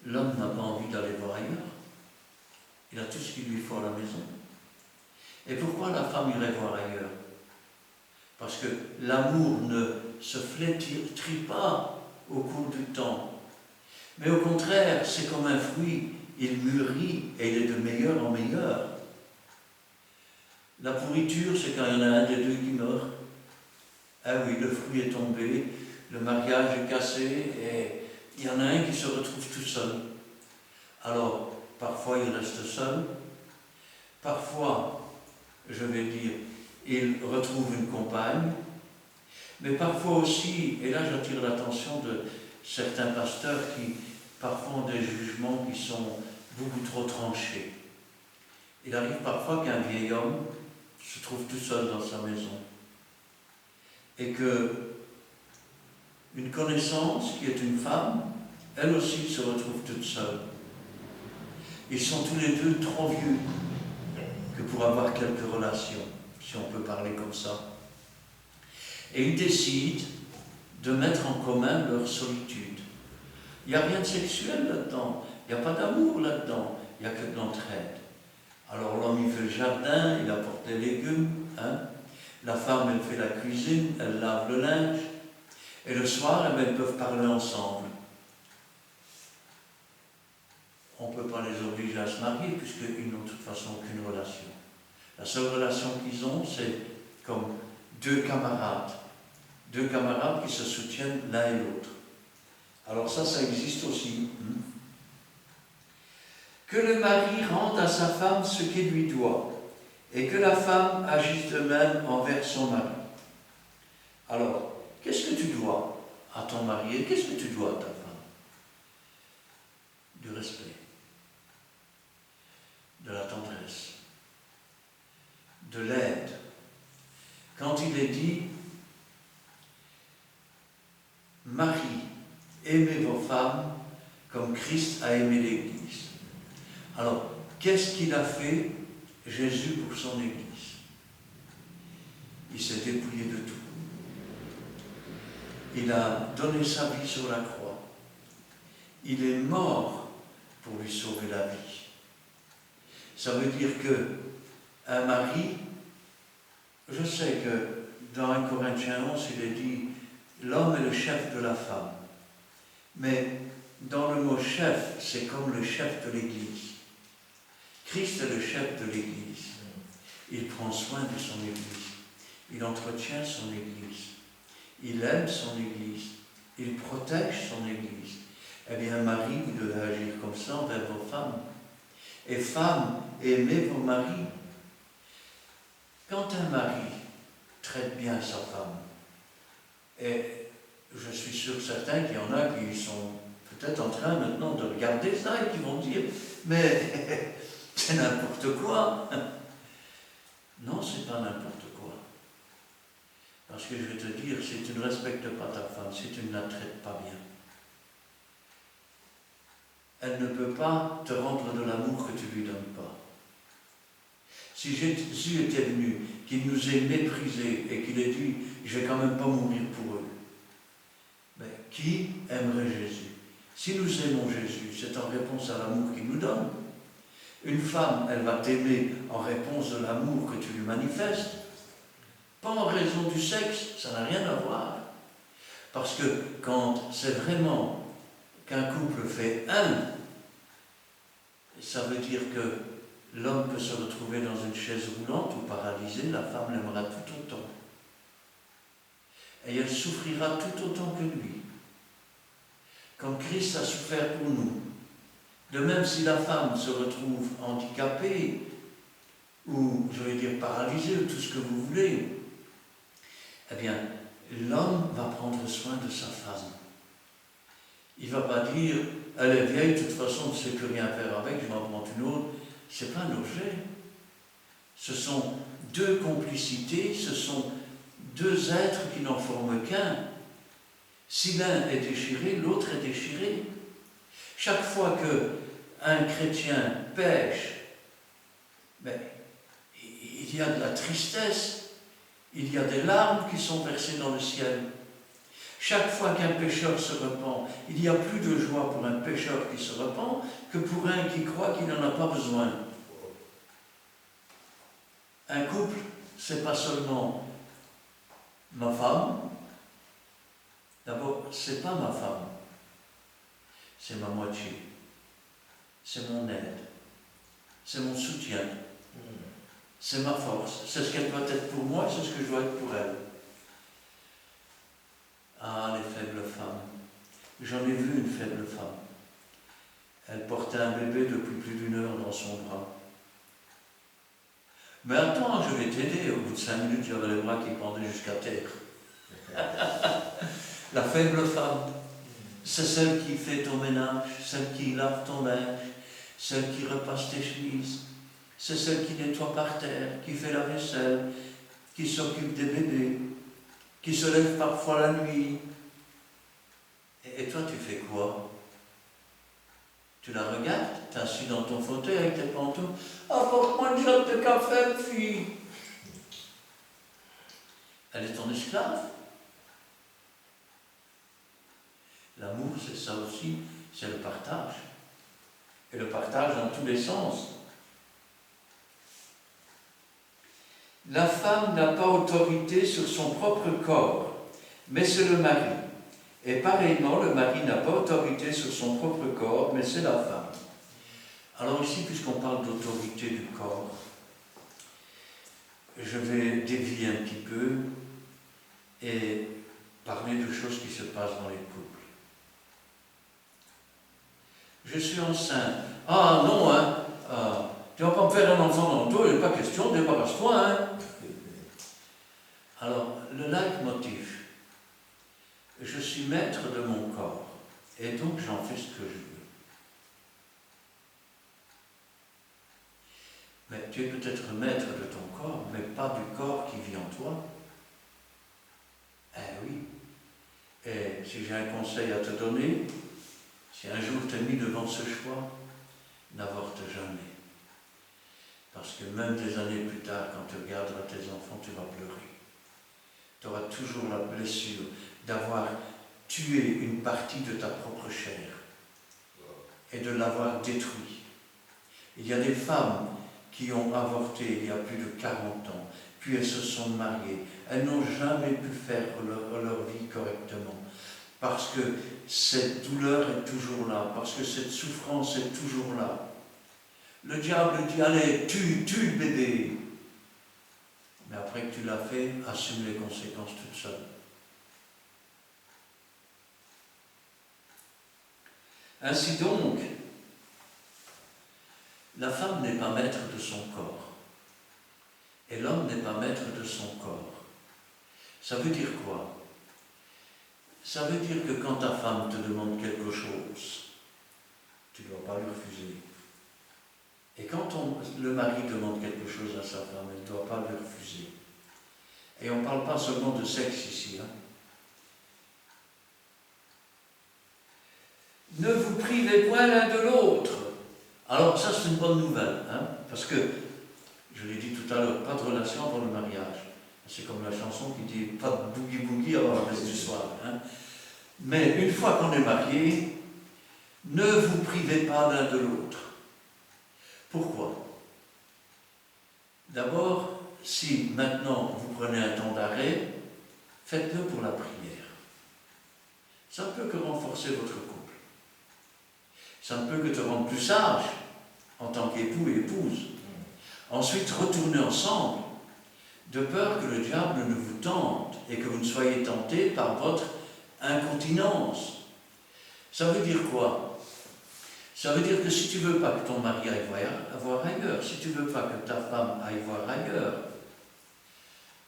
l'homme n'a pas envie d'aller voir ailleurs. Il a tout ce qu'il lui faut à la maison. Et pourquoi la femme irait voir ailleurs? Parce que l'amour ne se flétrit pas au cours du temps. Mais au contraire, c'est comme un fruit, il mûrit et il est de meilleur en meilleur. La pourriture, c'est quand il y en a un des deux qui meurt. Ah oui, le fruit est tombé, le mariage est cassé et il y en a un qui se retrouve tout seul. Alors, parfois il reste seul, parfois, je vais dire, il retrouve une compagne, mais parfois aussi, et là j'attire l'attention de certains pasteurs qui parfois ont des jugements qui sont beaucoup trop tranchés. Il arrive parfois qu'un vieil homme se trouve tout seul dans sa maison et que une connaissance qui est une femme, elle aussi se retrouve toute seule. Ils sont tous les deux trop vieux que pour avoir quelques relations, si on peut parler comme ça. Et ils décident de mettre en commun leur solitude. Il n'y a rien de sexuel là-dedans, il n'y a pas d'amour là-dedans, il n'y a que de l'entraide. Alors l'homme il fait le jardin, il apporte des légumes, hein. La femme elle fait la cuisine, elle lave le linge, et le soir elles peuvent parler ensemble. On ne peut pas les obliger à se marier puisqu'ils n'ont de toute façon aucune relation. La seule relation qu'ils ont, c'est comme deux camarades qui se soutiennent l'un et l'autre. Alors ça existe aussi. Que le mari rende à sa femme ce qu'il lui doit, et que la femme agisse de même envers son mari. Alors, qu'est-ce que tu dois à ton mari et qu'est-ce que tu dois à ta femme? Du respect, de la tendresse, de l'aide. Quand il est dit, Marie, aimez vos femmes comme Christ a aimé l'Église. Alors, qu'est-ce qu'il a fait Jésus pour son Église? Il s'est dépouillé de tout. Il a donné sa vie sur la croix. Il est mort pour lui sauver la vie. Ça veut dire qu'un mari, je sais que dans 1 Corinthiens 11, il est dit l'homme est le chef de la femme. Mais dans le mot chef, c'est comme le chef de l'Église. Christ est le chef de l'Église. Il prend soin de son Église. Il entretient son Église. Il aime son Église. Il protège son Église. Eh bien, Marie, vous devez agir comme ça envers vos femmes. Et femmes, aimez vos maris. Quand un mari traite bien sa femme, et je suis sûr que certains qu'il y en a qui sont peut-être en train maintenant de regarder ça et qui vont dire « mais c'est n'importe quoi !» Non, c'est pas n'importe quoi. Parce que je vais te dire, si tu ne respectes pas ta femme, si tu ne la traites pas bien, elle ne peut pas te rendre de l'amour que tu ne lui donnes pas. Si Jésus était venu, qu'il nous ait méprisés et qu'il ait dit « je ne vais quand même pas mourir pour eux », mais qui aimerait Jésus? Si nous aimons Jésus, c'est en réponse à l'amour qu'il nous donne. Une femme, elle va t'aimer en réponse de l'amour que tu lui manifestes. Pas en raison du sexe, ça n'a rien à voir. Parce que quand c'est vraiment qu'un couple fait un, ça veut dire que l'homme peut se retrouver dans une chaise roulante ou paralysé, la femme l'aimera tout autant. Et elle souffrira tout autant que lui. Comme Christ a souffert pour nous. De même, si la femme se retrouve handicapée, ou je vais dire paralysée, ou tout ce que vous voulez, eh bien, l'homme va prendre soin de sa femme. Il ne va pas dire, elle est vieille, de toute façon, on ne sait plus rien faire avec, je vais en prendre une autre. Ce n'est pas un objet. Ce sont deux complicités, ce sont deux êtres qui n'en forment qu'un. Si l'un est déchiré, l'autre est déchiré. Chaque fois qu'un chrétien pêche, ben, il y a de la tristesse, il y a des larmes qui sont versées dans le ciel. Chaque fois qu'un pécheur se repent, il y a plus de joie pour un pécheur qui se repent que pour un qui croit qu'il n'en a pas besoin. Un couple, c'est pas seulement ma femme. D'abord, c'est pas ma femme, c'est ma moitié, c'est mon aide, c'est mon soutien, c'est ma force, c'est ce qu'elle doit être pour moi, c'est ce que je dois être pour elle. Ah, les faibles femmes. J'en ai vu une faible femme. Elle portait un bébé depuis plus d'1 heure dans son bras. Mais attends, je vais t'aider. Au bout de 5 minutes, j'avais les bras qui pendaient jusqu'à terre. La faible femme, c'est celle qui fait ton ménage, celle qui lave ton linge, celle qui repasse tes chemises, c'est celle qui nettoie par terre, qui fait la vaisselle, qui s'occupe des bébés, qui se lève parfois la nuit. Et toi, tu fais quoi? Tu la regardes, t'es assis dans ton fauteuil avec tes pantoufles. Apporte-moi une jotte de café, fille. Elle est ton esclave. L'amour, c'est ça aussi, c'est le partage. Et le partage dans tous les sens. La femme n'a pas autorité sur son propre corps, mais c'est le mari. Et pareillement, le mari n'a pas autorité sur son propre corps, mais c'est la femme. Alors ici, puisqu'on parle d'autorité du corps, je vais dévier un petit peu et parler de choses qui se passent dans les couples. Je suis enceinte. Ah non, hein, tu ne vas pas me faire un enfant dans le dos, il n'est pas question, débarrasse-toi, hein. Alors, le leitmotiv, je suis maître de mon corps, et donc j'en fais ce que je veux. Mais tu es peut-être maître de ton corps, mais pas du corps qui vit en toi. Eh oui. Et si j'ai un conseil à te donner, si un jour tu es mis devant ce choix, n'avorte jamais. Parce que même des années plus tard, quand tu regarderas tes enfants, tu vas pleurer. Tu auras toujours la blessure d'avoir tué une partie de ta propre chair et de l'avoir détruit. Il y a des femmes qui ont avorté il y a plus de 40 ans, puis elles se sont mariées. Elles n'ont jamais pu faire leur vie correctement. Parce que cette douleur est toujours là, parce que cette souffrance est toujours là. Le diable dit, allez, tue le bébé. Mais après que tu l'as fait, assume les conséquences toute seule. Ainsi donc, la femme n'est pas maître de son corps. Et l'homme n'est pas maître de son corps. Ça veut dire quoi? Ça veut dire que quand ta femme te demande quelque chose, tu ne dois pas lui refuser. Et quand le mari demande quelque chose à sa femme, elle ne doit pas lui refuser. Et on ne parle pas seulement de sexe ici. Hein. Ne vous privez point l'un de l'autre. Alors ça c'est une bonne nouvelle, hein, parce que, je l'ai dit tout à l'heure, pas de relation avant le mariage. C'est comme la chanson qui dit pas de boogie-boogie avant la messe du soir. Hein. Mais une fois qu'on est marié, ne vous privez pas l'un de l'autre. Pourquoi? D'abord, si maintenant vous prenez un temps d'arrêt, faites-le pour la prière. Ça ne peut que renforcer votre couple. Ça ne peut que te rendre plus sage en tant qu'époux et épouse. Ensuite, retournez ensemble, de peur que le diable ne vous tente et que vous ne soyez tentés par votre incontinence. Ça veut dire quoi? Ça veut dire que si tu ne veux pas que ton mari aille voir ailleurs, si tu ne veux pas que ta femme aille voir ailleurs,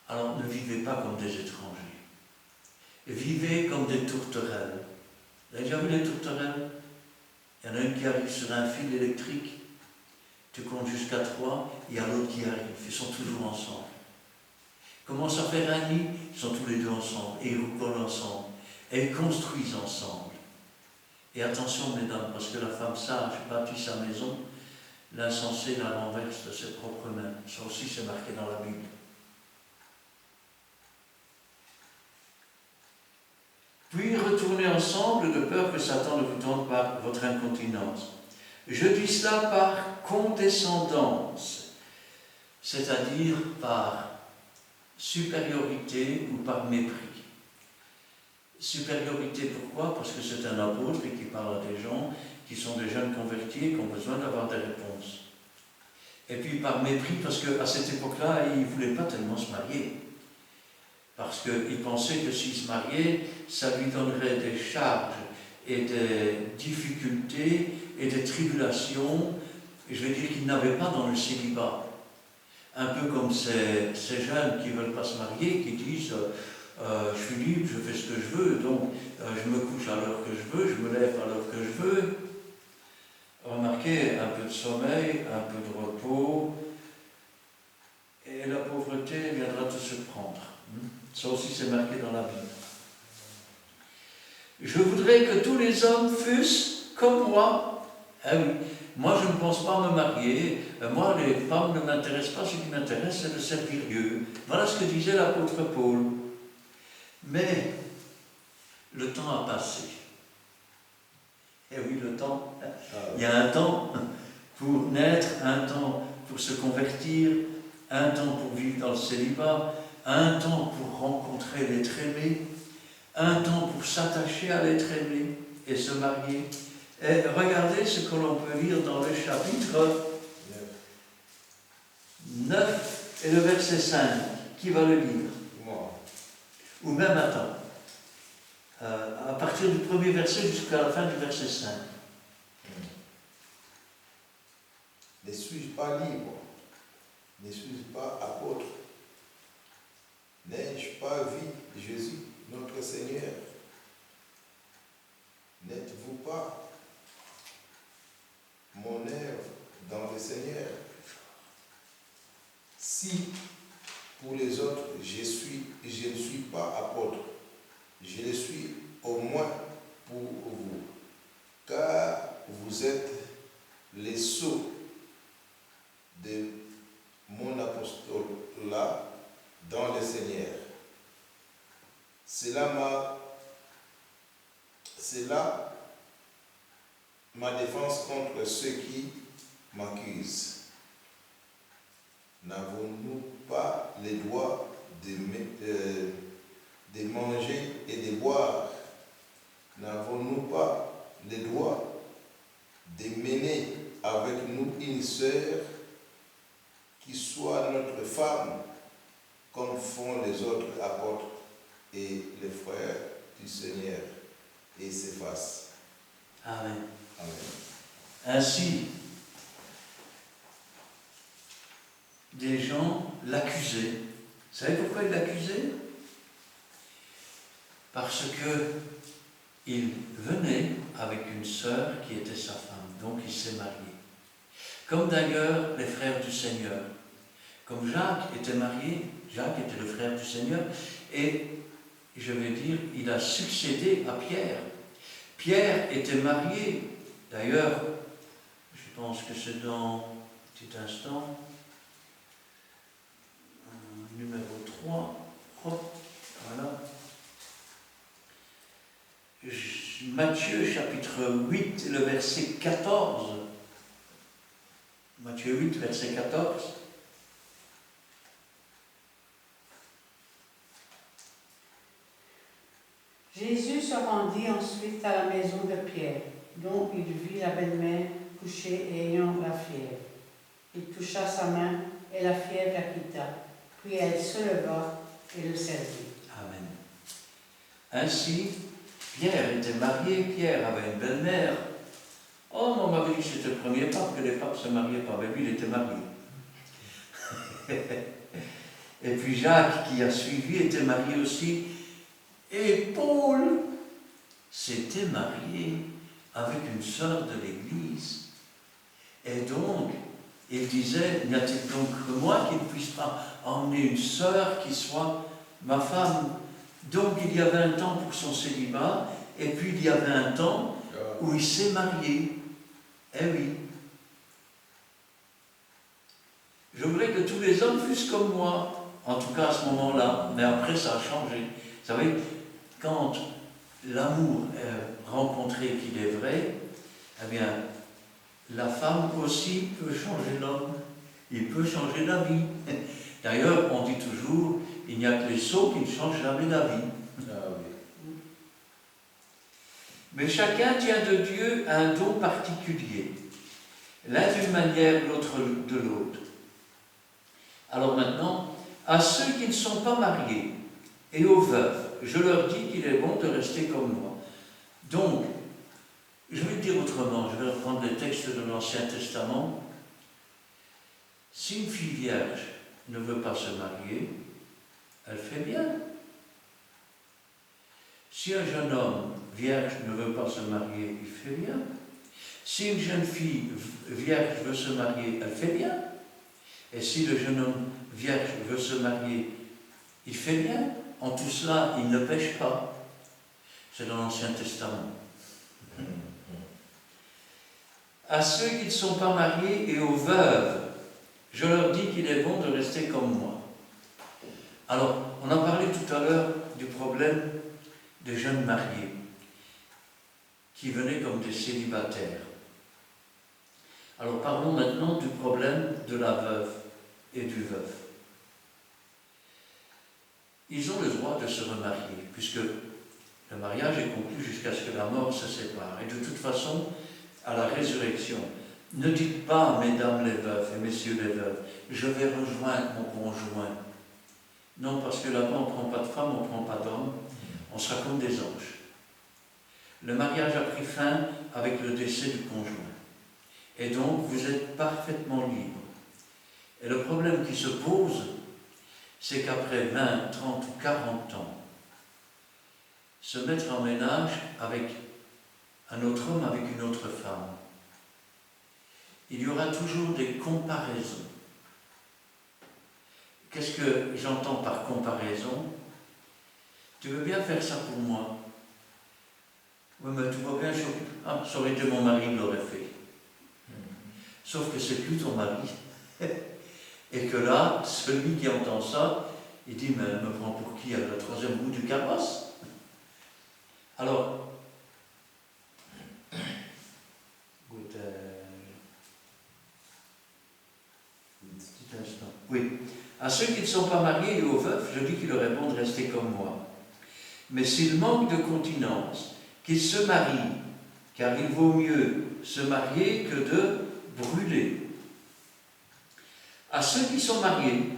alors ne vivez pas comme des étrangers. Vivez comme des tourterelles. Vous avez déjà vu les tourterelles? Il y en a une qui arrive sur un fil électrique, tu comptes jusqu'à 3, il y a l'autre qui arrive, ils sont toujours ensemble. Commencent à faire un nid, ils sont tous les deux ensemble, et ils roulent ensemble, et ils construisent ensemble. Et attention, mesdames, parce que la femme sage bâtit sa maison, l'insensé la renverse de ses propres mains. Ça aussi, c'est marqué dans la Bible. Puis retournez ensemble de peur que Satan ne vous tente par votre incontinence. Je dis cela par condescendance, c'est-à-dire par supériorité ou par mépris. Supériorité, pourquoi? Parce que c'est un apôtre et qui parle à des gens qui sont des jeunes convertis et qui ont besoin d'avoir des réponses. Et puis par mépris, parce qu'à cette époque-là, ils ne voulaient pas tellement se marier. Parce qu'ils pensaient que s'ils se mariaient, ça lui donnerait des charges et des difficultés et des tribulations, et je veux dire qu'ils n'avaient pas dans le célibat. Un peu comme ces jeunes qui ne veulent pas se marier, qui disent je suis libre, je fais ce que je veux, donc je me couche à l'heure que je veux, je me lève à l'heure que je veux. Remarquez, un peu de sommeil, un peu de repos, et la pauvreté viendra te surprendre. Ça aussi c'est marqué dans la Bible. Je voudrais que tous les hommes fussent comme moi. Ah oui, moi je ne pense pas me marier, moi les femmes ne m'intéressent pas, ce qui m'intéresse c'est de servir Dieu. Voilà ce que disait l'apôtre Paul. Mais le temps a passé. Eh oui, le temps, il y a un temps pour naître, un temps pour se convertir, un temps pour vivre dans le célibat, un temps pour rencontrer l'être aimé, un temps pour s'attacher à l'être aimé et se marier. Et regardez ce que l'on peut lire dans le chapitre 9 et le verset 5. Qui va le lire? Moi. Ou même, attends, à partir du premier verset jusqu'à la fin du verset 5. Ne suis-je pas libre? Ne suis-je pas apôtre? N'ai-je pas vu Jésus, notre Seigneur? N'êtes-vous pas mon œuvre dans le Seigneur? Si pour les autres je ne suis pas apôtre, je le suis au moins pour vous, car vous êtes les sceaux de mon apostolat dans le Seigneur. C'est là ma défense contre ceux qui m'accusent. N'avons-nous pas les droits de manger et de boire? N'avons-nous pas les droits de mener avec nous une sœur qui soit notre femme, comme font les autres apôtres et les frères du Seigneur, et s'effacent? Amen. Amen. Ainsi, des gens l'accusaient. Vous savez pourquoi ils l'accusaient? Parce qu'il venait avec une sœur qui était sa femme, donc il s'est marié. Comme d'ailleurs les frères du Seigneur. Comme Jacques était marié, Jacques était le frère du Seigneur, et je vais dire, il a succédé à Pierre. Pierre était marié, d'ailleurs, je pense que c'est dans un petit instant, numéro 3, voilà. Matthieu chapitre 8, le verset 14. Matthieu 8, verset 14. Jésus se rendit ensuite à la maison de Pierre, dont il vit la belle-mère couchée et ayant la fièvre. Il toucha sa main et la fièvre la quitta. Puis elle se leva et le servit. Amen. Ainsi, Pierre était marié, Pierre avait une belle-mère. Oh, on m'avait dit que c'était le premier pape, que les papes se mariaient pas. Mais lui, il était marié. Et puis Jacques, qui a suivi, était marié aussi. Et Paul s'était marié avec une sœur de l'Église. Et donc, il disait, n'y a-t-il donc que moi qui ne puisse pas emmener une sœur qui soit ma femme? Donc il y avait un temps pour son célibat, et puis il y avait un temps où il s'est marié. Eh oui. Je voudrais que tous les hommes fussent comme moi, en tout cas à ce moment-là, mais après ça a changé. Vous savez, quand l'amour est rencontré qu'il est vrai, eh bien, la femme aussi peut changer l'homme, il peut changer la vie. D'ailleurs, on dit toujours, il n'y a que les sots qui ne changent jamais la vie. Ah oui. Mais chacun tient de Dieu un don particulier, l'un d'une manière, l'autre de l'autre. Alors maintenant, à ceux qui ne sont pas mariés et aux veufs, je leur dis qu'il est bon de rester comme moi. Donc, je vais le dire autrement, je vais reprendre les textes de l'Ancien Testament. Si une fille vierge ne veut pas se marier, elle fait bien. Si un jeune homme vierge ne veut pas se marier, il fait bien. Si une jeune fille vierge veut se marier, elle fait bien. Et si le jeune homme vierge veut se marier, il fait bien. En tout cela, il ne pêche pas. C'est dans l'Ancien Testament. À ceux qui ne sont pas mariés et aux veuves, je leur dis qu'il est bon de rester comme moi. Alors, on a parlé tout à l'heure du problème des jeunes mariés qui venaient comme des célibataires. Alors parlons maintenant du problème de la veuve et du veuf. Ils ont le droit de se remarier, puisque le mariage est conclu jusqu'à ce que la mort se sépare. Et de toute façon, à la résurrection, ne dites pas, mesdames les veuves et messieurs les veuves, je vais rejoindre mon conjoint. Non, parce que là-bas, on ne prend pas de femme, on ne prend pas d'homme, on sera comme des anges. Le mariage a pris fin avec le décès du conjoint. Et donc, vous êtes parfaitement libre. Et le problème qui se pose, c'est qu'après 20, 30 ou 40 ans, se mettre en ménage avec un autre homme, avec une autre femme, il y aura toujours des comparaisons. Qu'est-ce que j'entends par comparaison? Tu veux bien faire ça pour moi? Oui, mais tu vois bien, ça aurait été mon mari qui l'aurait fait. Sauf que c'est plus ton mari. Et que là, celui qui entend ça, il dit, mais elle me prend pour qui? À la troisième roue du carrosse? Alors, petit instant. Oui. À ceux qui ne sont pas mariés et aux veufs, je dis qu'il leur est bon de rester comme moi. Mais s'ils manquent de continence, qu'ils se marient, car il vaut mieux se marier que de brûler. À ceux qui sont mariés,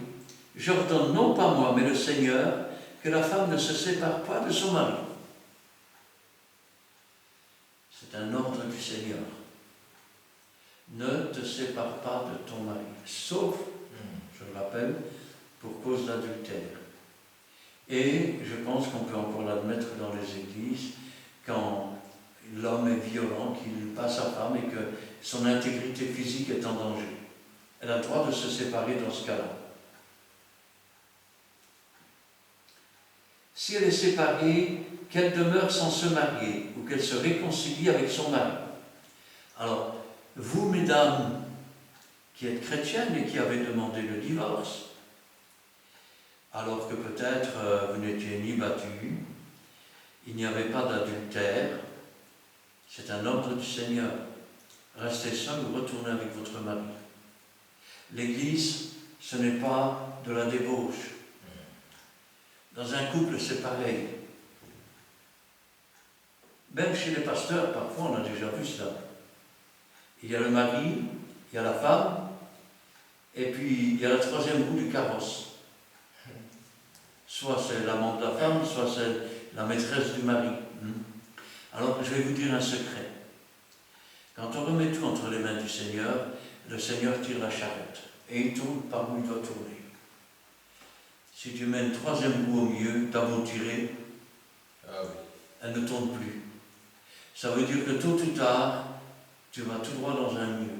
j'ordonne non pas moi, mais le Seigneur, que la femme ne se sépare pas de son mari. C'est un ordre du Seigneur. Ne te sépare pas de ton mari, sauf, je le rappelle, pour cause d'adultère. Et je pense qu'on peut encore l'admettre dans les églises, quand l'homme est violent, qu'il bat sa femme et que son intégrité physique est en danger. Elle a le droit de se séparer dans ce cas-là. Si elle est séparée, qu'elle demeure sans se marier ou qu'elle se réconcilie avec son mari. Alors, vous, mesdames, qui êtes chrétiennes et qui avez demandé le divorce, alors que peut-être vous n'étiez ni battues, il n'y avait pas d'adultère, c'est un ordre du Seigneur. Restez seul ou retournez avec votre mari. L'Église, ce n'est pas de la débauche. Dans un couple, c'est pareil. Même chez les pasteurs, parfois, on a déjà vu cela. Il y a le mari, il y a la femme, et puis il y a la troisième roue du carrosse. Soit c'est l'amant de la femme, soit c'est la maîtresse du mari. Alors, je vais vous dire un secret. Quand on remet tout entre les mains du Seigneur, le Seigneur tire la charrette, et il tourne par où il doit tourner. Si tu mets une troisième roue au milieu, t'as beau tirer, elle ne tourne plus. Ça veut dire que tôt ou tard, tu vas tout droit dans un mur.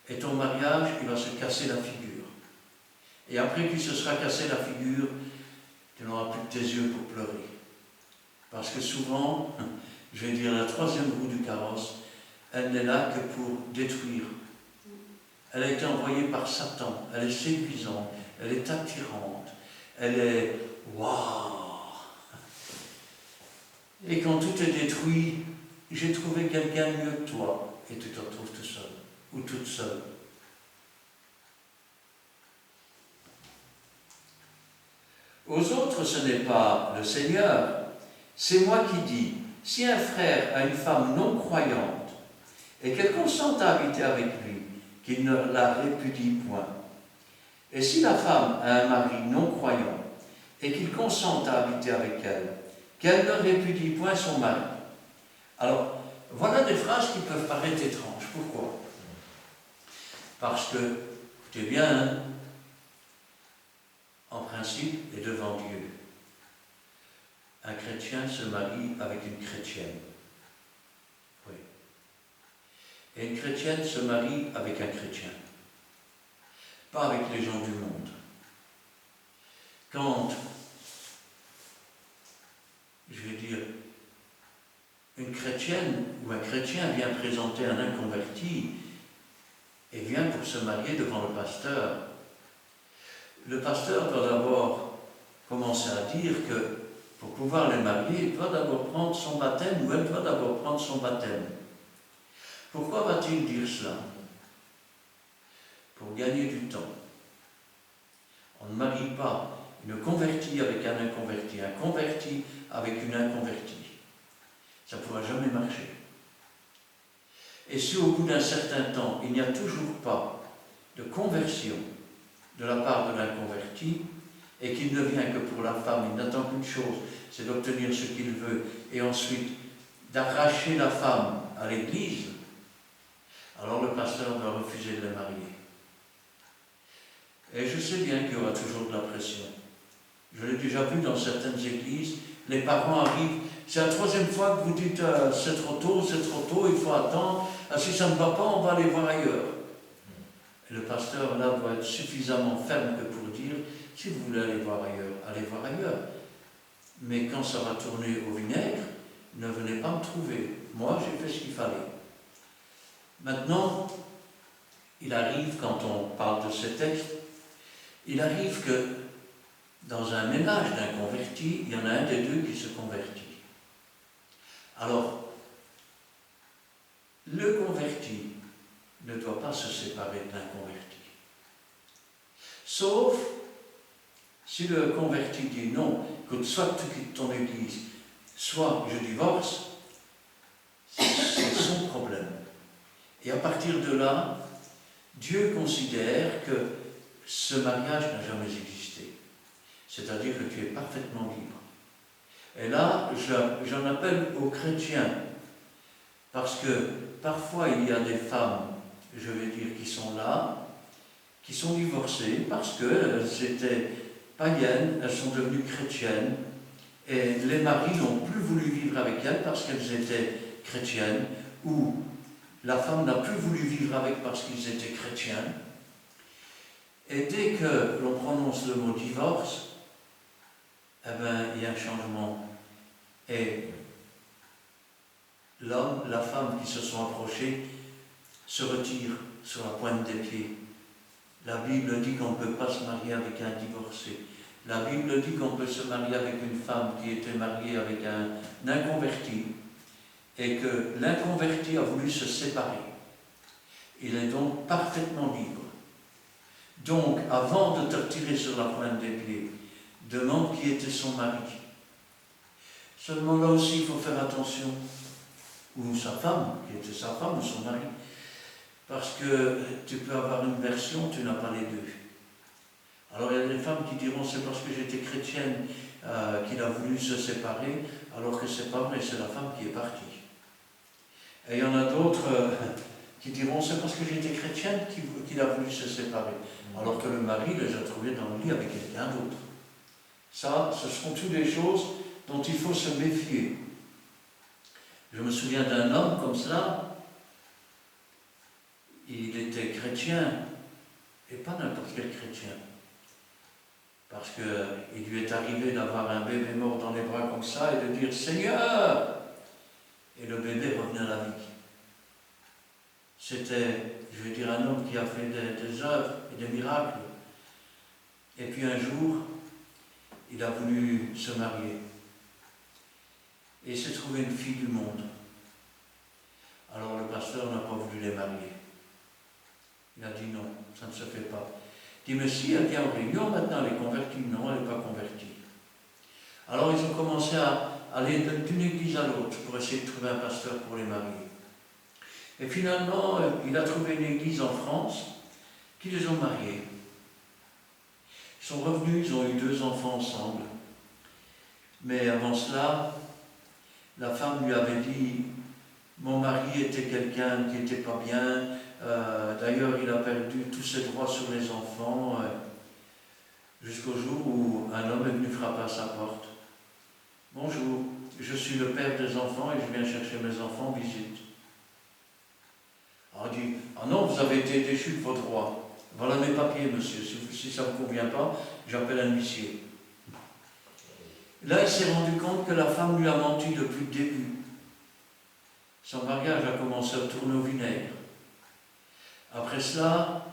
Et ton mariage, il va se casser la figure. Et après qu'il se sera cassé la figure, tu n'auras plus que tes yeux pour pleurer. Parce que souvent, je vais dire, la troisième roue du carrosse, elle n'est là que pour détruire. Elle a été envoyée par Satan, elle est séduisante, elle est attirante, elle est waouh. Et quand tout est détruit, j'ai trouvé quelqu'un mieux que toi, et tu te retrouves tout seul, ou toute seule. Aux autres, ce n'est pas le Seigneur, c'est moi qui dis, si un frère a une femme non croyante, et qu'elle consente à habiter avec lui, qu'il ne la répudie point. Et si la femme a un mari non croyant, et qu'il consente à habiter avec elle, qu'elle ne répudie point son mari. Alors, voilà des phrases qui peuvent paraître étranges. Pourquoi? Parce que, écoutez bien, hein, en principe et devant Dieu, un chrétien se marie avec une chrétienne. Oui. Et une chrétienne se marie avec un chrétien. Pas avec les gens du monde. Quand, je vais dire, une chrétienne ou un chrétien vient présenter un inconverti et vient pour se marier devant le pasteur doit d'abord commencer à dire que pour pouvoir les marier, il doit d'abord prendre son baptême ou elle doit d'abord prendre son baptême. Pourquoi va-t-il dire cela? Pour gagner du temps. On ne marie pas une convertie avec un converti avec une inconvertie. Ça ne pourra jamais marcher. Et si au bout d'un certain temps, il n'y a toujours pas de conversion de la part de l'inconverti, et qu'il ne vient que pour la femme, il n'attend qu'une chose, c'est d'obtenir ce qu'il veut, et ensuite d'arracher la femme à l'église, alors le pasteur doit refuser de les marier. Et je sais bien qu'il y aura toujours de la pression. Je l'ai déjà vu dans certaines églises, les parents arrivent, c'est la troisième fois que vous dites c'est trop tôt, il faut attendre, si ça ne va pas, on va aller voir ailleurs. Et le pasteur là doit être suffisamment ferme que pour dire, si vous voulez aller voir ailleurs, allez voir ailleurs. Mais quand ça va tourner au vinaigre, ne venez pas me trouver. Moi, j'ai fait ce qu'il fallait. Maintenant, il arrive, quand on parle de ces textes, il arrive que dans un ménage d'un converti, il y en a un des deux qui se convertit. Alors, le converti ne doit pas se séparer de l'inconverti. Sauf si le converti dit non, que soit tu quittes ton église, soit je divorce, c'est son problème. Et à partir de là, Dieu considère que ce mariage n'a jamais existé. C'est-à-dire que tu es parfaitement libre. Et là, j'en appelle aux chrétiens, parce que parfois il y a des femmes, je vais dire, qui sont là, qui sont divorcées parce qu'elles étaient païennes, elles sont devenues chrétiennes, et les maris n'ont plus voulu vivre avec elles parce qu'elles étaient chrétiennes, ou la femme n'a plus voulu vivre avec parce qu'ils étaient chrétiens. Et dès que l'on prononce le mot divorce, eh bien, il y a un changement. Et l'homme, la femme qui se sont approchés se retirent sur la pointe des pieds. La Bible dit qu'on ne peut pas se marier avec un divorcé. La Bible dit qu'on peut se marier avec une femme qui était mariée avec un inconverti et que l'inconverti a voulu se séparer. Il est donc parfaitement libre. Donc, avant de te retirer sur la pointe des pieds, demande qui était son mari. Seulement là aussi, il faut faire attention. Ou sa femme, qui était sa femme ou son mari. Parce que tu peux avoir une version, tu n'as pas les deux. Alors il y a des femmes qui diront c'est parce que j'étais chrétienne qu'il a voulu se séparer, alors que c'est pas vrai, c'est la femme qui est partie. Et il y en a d'autres qui diront c'est parce que j'étais chrétienne qu'il a voulu se séparer, alors que le mari les a trouvés dans le lit avec quelqu'un d'autre. Ça, ce sont toutes des choses dont il faut se méfier. Je me souviens d'un homme comme cela, il était chrétien, et pas n'importe quel chrétien. Parce qu'il lui est arrivé d'avoir un bébé mort dans les bras comme ça et de dire « Seigneur, et le bébé revenait à la vie. C'était, je vais dire, un homme qui a fait des œuvres et des miracles. Et puis un jour, il a voulu se marier. Et il s'est trouvé une fille du monde. Alors le pasteur n'a pas voulu les marier. Il a dit non, ça ne se fait pas. Il dit, mais si elle vient en réunion, maintenant elle est convertie. Non, elle n'est pas convertie. Alors ils ont commencé à aller d'une église à l'autre pour essayer de trouver un pasteur pour les marier. Et finalement, il a trouvé une église en France qui les ont mariés. Ils sont revenus, ils ont eu 2 enfants ensemble. Mais avant cela, la femme lui avait dit, mon mari était quelqu'un qui n'était pas bien, d'ailleurs il a perdu tous ses droits sur les enfants, jusqu'au jour où un homme est venu frapper à sa porte. Bonjour, je suis le père des enfants et je viens chercher mes enfants en visite. Alors il dit, ah non, vous avez été déchu de vos droits. Voilà mes papiers, monsieur, si ça ne vous convient pas, j'appelle un huissier. Là, il s'est rendu compte que la femme lui a menti depuis le début. Son mariage a commencé à tourner au vinaigre. Après cela,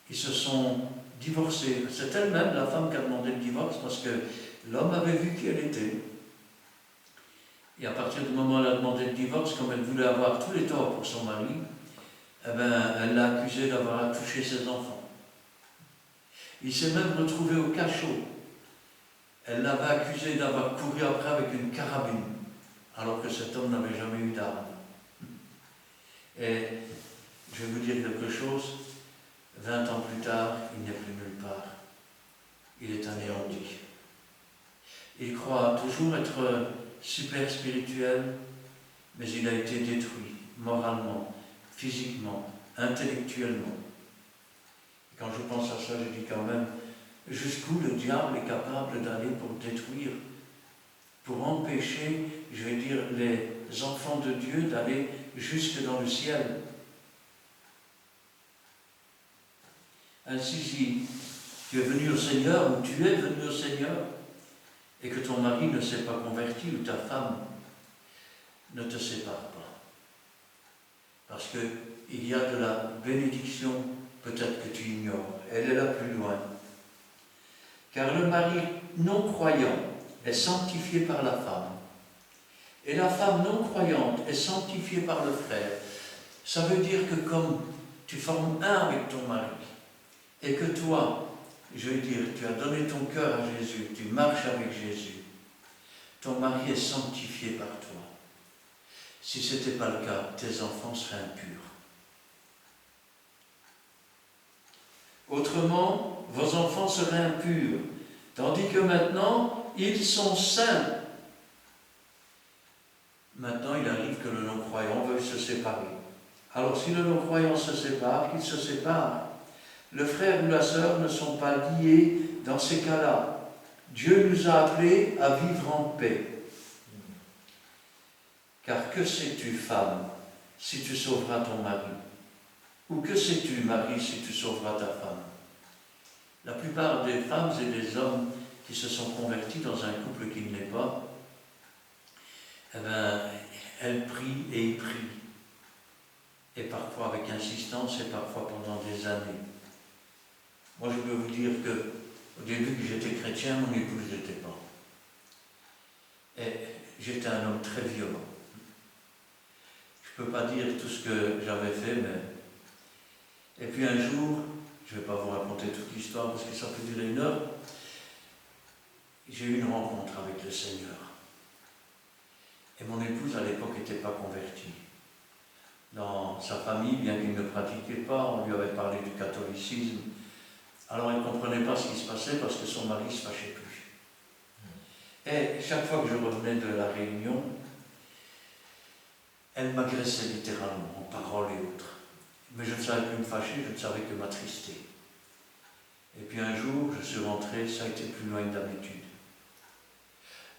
ils se sont divorcés. C'est elle-même, la femme, qui a demandé le divorce parce que l'homme avait vu qui elle était. Et à partir du moment où elle a demandé le divorce, comme elle voulait avoir tous les torts pour son mari, eh ben, elle l'a accusé d'avoir touché ses enfants. Il s'est même retrouvé au cachot. Elle l'avait accusé d'avoir couru après avec une carabine, alors que cet homme n'avait jamais eu d'arme. Et je vais vous dire quelque chose, 20 ans plus tard, il n'est plus nulle part. Il est anéanti. Il croit toujours être super spirituel, mais il a été détruit moralement, physiquement, intellectuellement. Et quand je pense à ça, je dis quand même, jusqu'où le diable est capable d'aller pour détruire, pour empêcher, je vais dire, les enfants de Dieu d'aller jusque dans le ciel. Ainsi, si tu es venu au Seigneur, ou tu es venu au Seigneur, et que ton mari ne s'est pas converti, ou ta femme, ne te sépare pas. Parce qu'il y a de la bénédiction, peut-être que tu ignores. Elle est là plus loin. Car le mari non-croyant est sanctifié par la femme. Et la femme non-croyante est sanctifiée par le frère. Ça veut dire que comme tu formes un avec ton mari, et que toi, je veux dire, tu as donné ton cœur à Jésus, tu marches avec Jésus, ton mari est sanctifié par toi. Si ce n'était pas le cas, tes enfants seraient impurs. Autrement, vos enfants seraient impurs, tandis que maintenant, ils sont saints. Maintenant, il arrive que le non-croyant veuille se séparer. Alors, si le non-croyant se sépare, qu'il se sépare. Le frère ou la sœur ne sont pas liés dans ces cas-là. Dieu nous a appelés à vivre en paix. Car que sais-tu, femme, si tu sauveras ton mari? Ou que sais-tu, mari, si tu sauveras ta femme? La plupart des femmes et des hommes qui se sont convertis dans un couple qui ne l'est pas, eh bien, elles prient et ils prient. Et parfois avec insistance et parfois pendant des années. Moi, je peux vous dire que au début que j'étais chrétien, mon épouse n'était pas. Et j'étais un homme très violent. Je ne peux pas dire tout ce que j'avais fait, mais... Et puis un jour, je ne vais pas vous raconter toute l'histoire parce que ça peut durer 1 heure, j'ai eu une rencontre avec le Seigneur. Et mon épouse, à l'époque, n'était pas convertie. Dans sa famille, bien qu'il ne pratiquait pas, on lui avait parlé du catholicisme. Alors elle ne comprenait pas ce qui se passait parce que son mari ne se fâchait plus. Et chaque fois que je revenais de la réunion, elle m'agressait littéralement, en paroles et autres. Mais je ne savais plus me fâcher, je ne savais que m'attrister. Et puis un jour, je suis rentré, ça a été plus loin que d'habitude.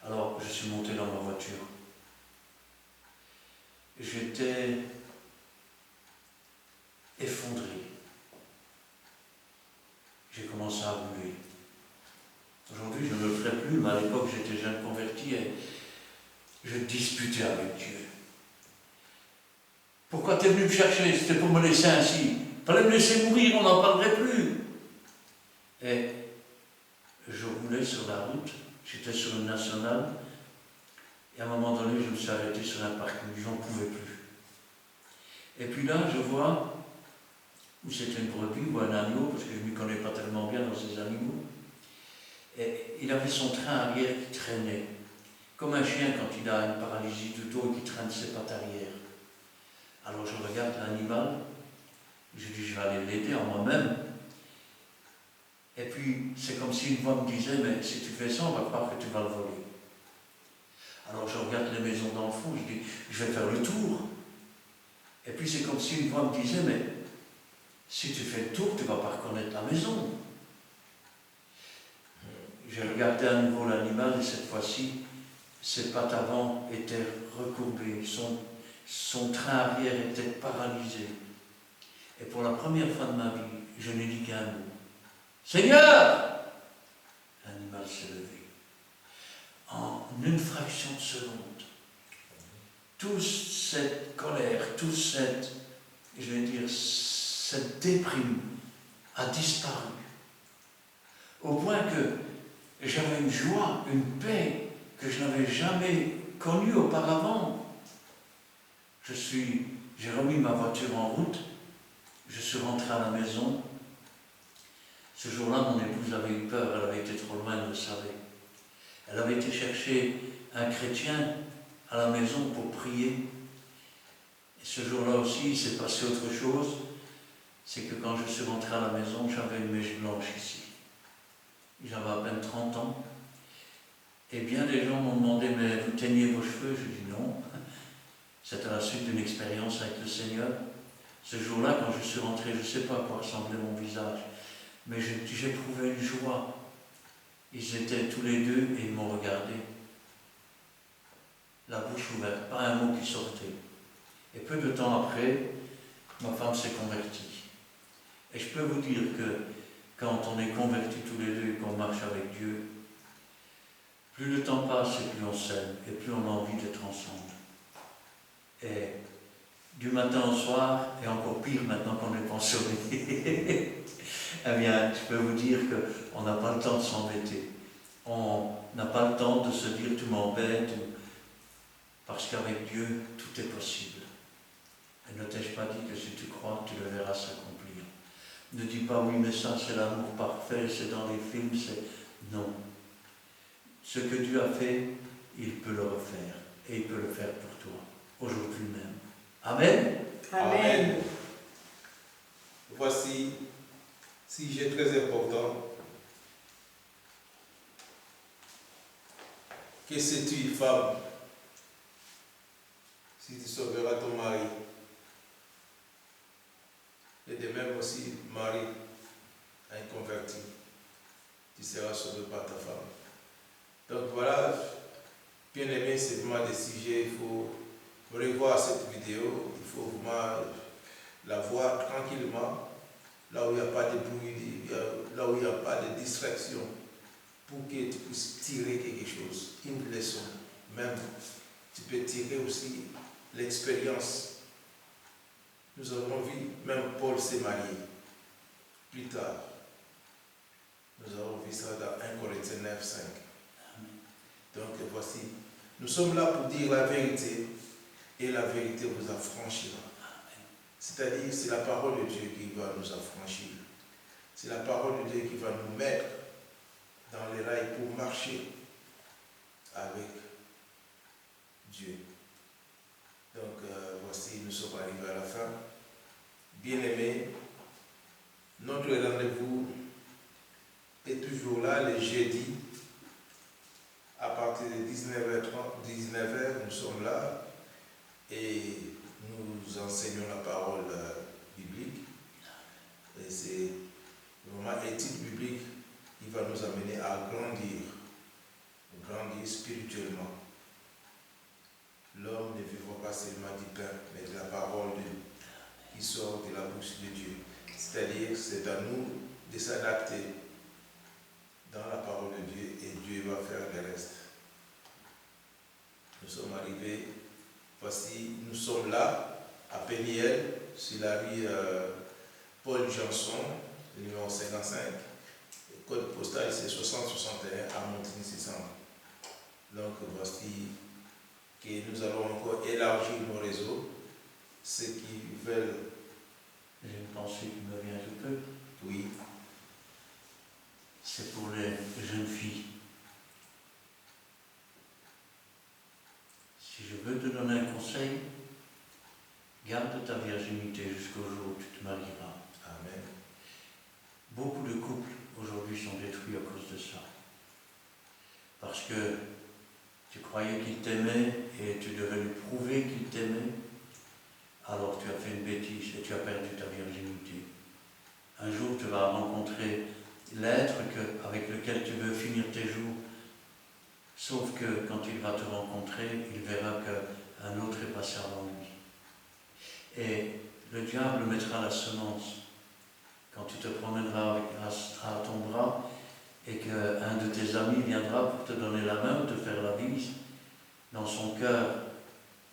Alors, je suis monté dans ma voiture. J'étais effondré. J'ai commencé à rouler. Aujourd'hui, je ne le ferai plus, mais à l'époque, j'étais jeune converti et je disputais avec Dieu. Pourquoi tu es venu me chercher? C'était pour me laisser ainsi. Il fallait me laisser mourir, on n'en parlerait plus. Et je roulais sur la route, j'étais sur une nationale, et à un moment donné, je me suis arrêté sur un parking, j'en pouvais plus. Et puis là, je vois, où c'était une brebis ou un agneau, parce que je ne m'y connais pas tellement bien dans ces animaux, et il avait son train arrière qui traînait, comme un chien quand il a une paralysie du dos et qui traîne ses pattes arrière. Alors je regarde l'animal, je dis je vais aller l'aider en moi-même. Et puis c'est comme si une voix me disait mais si tu fais ça on va croire que tu vas le voler. Alors je regarde les maisons dans le fond, je dis je vais faire le tour. Et puis c'est comme si une voix me disait mais si tu fais le tour tu ne vas pas reconnaître la maison. J'ai regardé à nouveau l'animal et cette fois-ci ses pattes avant étaient recourbées, son train arrière était paralysé. Et pour la première fois de ma vie, je n'ai dit qu'un mot. Seigneur! L'animal s'est levé. En une fraction de seconde, toute cette colère, toute cette, je vais dire, cette déprime a disparu. Au point que j'avais une joie, une paix que je n'avais jamais connue auparavant. J'ai remis ma voiture en route, je suis rentré à la maison. Ce jour-là, mon épouse avait eu peur, elle avait été trop loin, elle le savait. Elle avait été chercher un chrétien à la maison pour prier. Et ce jour-là aussi, il s'est passé autre chose, c'est que quand je suis rentré à la maison, j'avais une mèche blanche ici. J'avais à peine 30 ans. Et bien des gens m'ont demandé, mais vous teignez vos cheveux? Je dis non. C'était à la suite d'une expérience avec le Seigneur. Ce jour-là, quand je suis rentré, je ne sais pas à quoi ressemblait mon visage, mais j'éprouvais une joie. Ils étaient tous les deux et ils m'ont regardé. La bouche ouverte, pas un mot qui sortait. Et peu de temps après, ma femme s'est convertie. Et je peux vous dire que quand on est convertis tous les deux et qu'on marche avec Dieu, plus le temps passe et plus on s'aime, et plus on a envie d'être ensemble. Et du matin au soir, et encore pire maintenant qu'on est pensionné, eh bien, je peux vous dire qu'on n'a pas le temps de s'embêter. On n'a pas le temps de se dire tu m'embêtes, parce qu'avec Dieu, tout est possible. Et ne t'ai-je pas dit que si tu crois, tu le verras s'accomplir. Ne dis pas oui, mais ça c'est l'amour parfait, c'est dans les films, c'est... Non. Ce que Dieu a fait, il peut le refaire. Et il peut le faire pour toi, aujourd'hui même. Amen. Amen. Voici, sujet très important. Que sais-tu, femme, si tu sauveras ton mari? Et de même aussi, mari inconverti, tu seras sauvé par ta femme. Donc voilà, bien aimé, c'est vraiment des sujets, il faut revoir cette vidéo, il faut vraiment la voir tranquillement, là où il n'y a pas de bruit, là où il n'y a pas de distraction, pour que tu puisses tirer quelque chose, une leçon. Même, tu peux tirer aussi l'expérience. Nous avons vu, même Paul s'est marié, plus tard. Nous avons vu ça dans 1 Corinthiens 9, 5. Donc voici, nous sommes là pour dire la vérité, et la vérité vous affranchira. C'est-à-dire, c'est la parole de Dieu qui va nous affranchir. C'est la parole de Dieu qui va nous mettre dans les rails pour marcher avec Dieu. Donc voici, nous sommes arrivés à la fin. Bien-aimés, notre rendez-vous est toujours là, les jeudis, à partir de 19h, nous sommes là et nous enseignons la parole biblique. Et c'est vraiment l'étude biblique qui va nous amener à grandir spirituellement. L'homme ne vivra pas seulement du pain, mais de la parole qui sort de la bouche de Dieu. C'est-à-dire que c'est à nous de s'adapter dans la parole de Dieu et Dieu va faire le reste. Nous sommes arrivés, voici, nous sommes là à Péniel, sur la rue Paul Janson, numéro 55. Le code postal c'est 6061 à Montigny-600. Donc voici que nous allons encore élargir nos réseaux. Ceux qui veulent. J'ai une pensée qui me vient tout peu. Oui. C'est pour les jeunes filles. Si je veux te donner un conseil, garde ta virginité jusqu'au jour où tu te marieras. Amen. Beaucoup de couples aujourd'hui sont détruits à cause de ça. Parce que tu croyais qu'il t'aimait et tu devais lui prouver qu'il t'aimait, alors tu as fait une bêtise et tu as perdu ta virginité. Un jour tu vas rencontrer l'être avec lequel tu veux finir tes jours, sauf que quand il va te rencontrer, il verra qu'un autre est passé avant lui. Et le diable mettra la semence quand tu te promèneras à ton bras et qu'un de tes amis viendra pour te donner la main ou te faire la bise. Dans son cœur,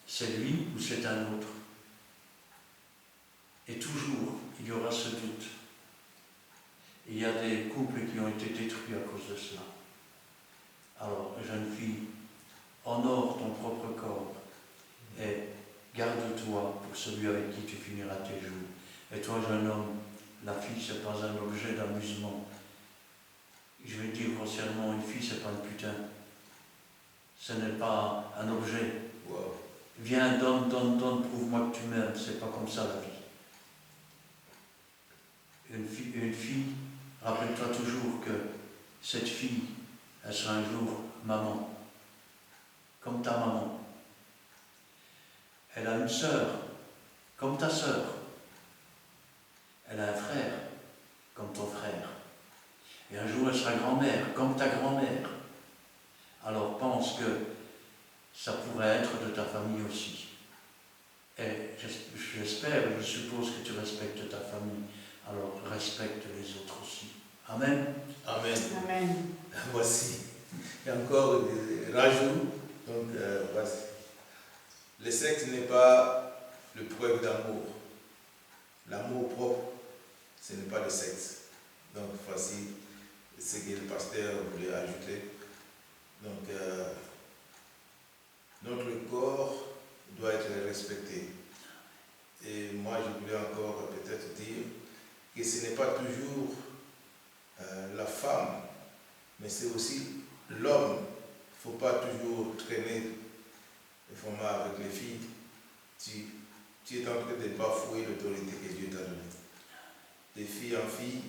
c'est lui ou c'est un autre. Et toujours, il y aura ce doute. Il y a des couples qui ont été détruits à cause de cela. Alors, jeune fille, honore ton propre corps et garde-toi pour celui avec qui tu finiras tes jours. Et toi, jeune homme, la fille, ce n'est pas un objet d'amusement. Je vais dire grossièrement, une fille, ce n'est pas une putain. Ce n'est pas un objet. Wow. Viens, donne, prouve-moi que tu m'aimes. C'est pas comme ça la vie. Une fille, rappelle-toi toujours que cette fille, elle sera un jour maman, comme ta maman. Elle a une sœur, comme ta sœur. Elle a un frère, comme ton frère. Et un jour, elle sera grand-mère, comme ta grand-mère. Alors pense que ça pourrait être de ta famille aussi. Et j'espère, je suppose que tu respectes ta famille. Alors respecte les autres aussi. Amen. Amen. Amen. Voici. Il y a encore des rajouts. Donc, voici. Le sexe n'est pas le preuve d'amour. L'amour propre, ce n'est pas le sexe. Donc, voici ce que le pasteur voulait ajouter. Donc, notre corps doit être respecté. Et moi, je voulais encore peut-être dire que ce n'est pas toujours la femme, mais c'est aussi l'homme. Il ne faut pas toujours traîner le format avec les filles. Tu es en train de bafouer l'autorité que Dieu t'a donnée. De fille en fille,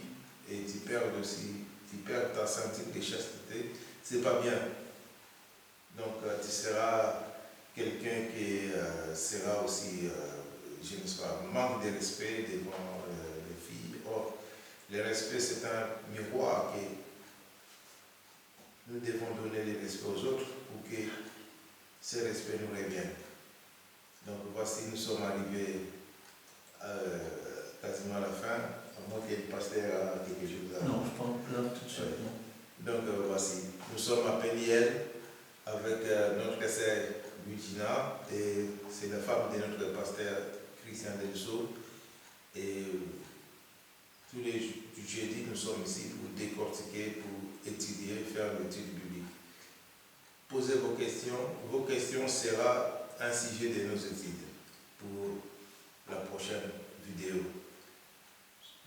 et tu perds aussi, tu perds ta sentiment de chasteté, c'est pas bien. Donc tu seras quelqu'un qui sera aussi, je ne sais pas, manque de respect devant les filles. Or, le respect c'est un miroir que nous devons donner le respect aux autres pour que ce respect nous revienne. Donc voici, nous sommes arrivés quasiment à la fin, à moins que le pasteur a quelque chose à... Non, je pense là tout de suite. Donc voici, nous sommes à Péniel avec notre sœur Luigina et c'est la femme de notre pasteur Christian Delso. Et tous les jeudis, nous sommes ici pour décortiquer, pour étudier, faire l'étude biblique. Posez vos questions. Vos questions seront un sujet de nos études pour la prochaine vidéo.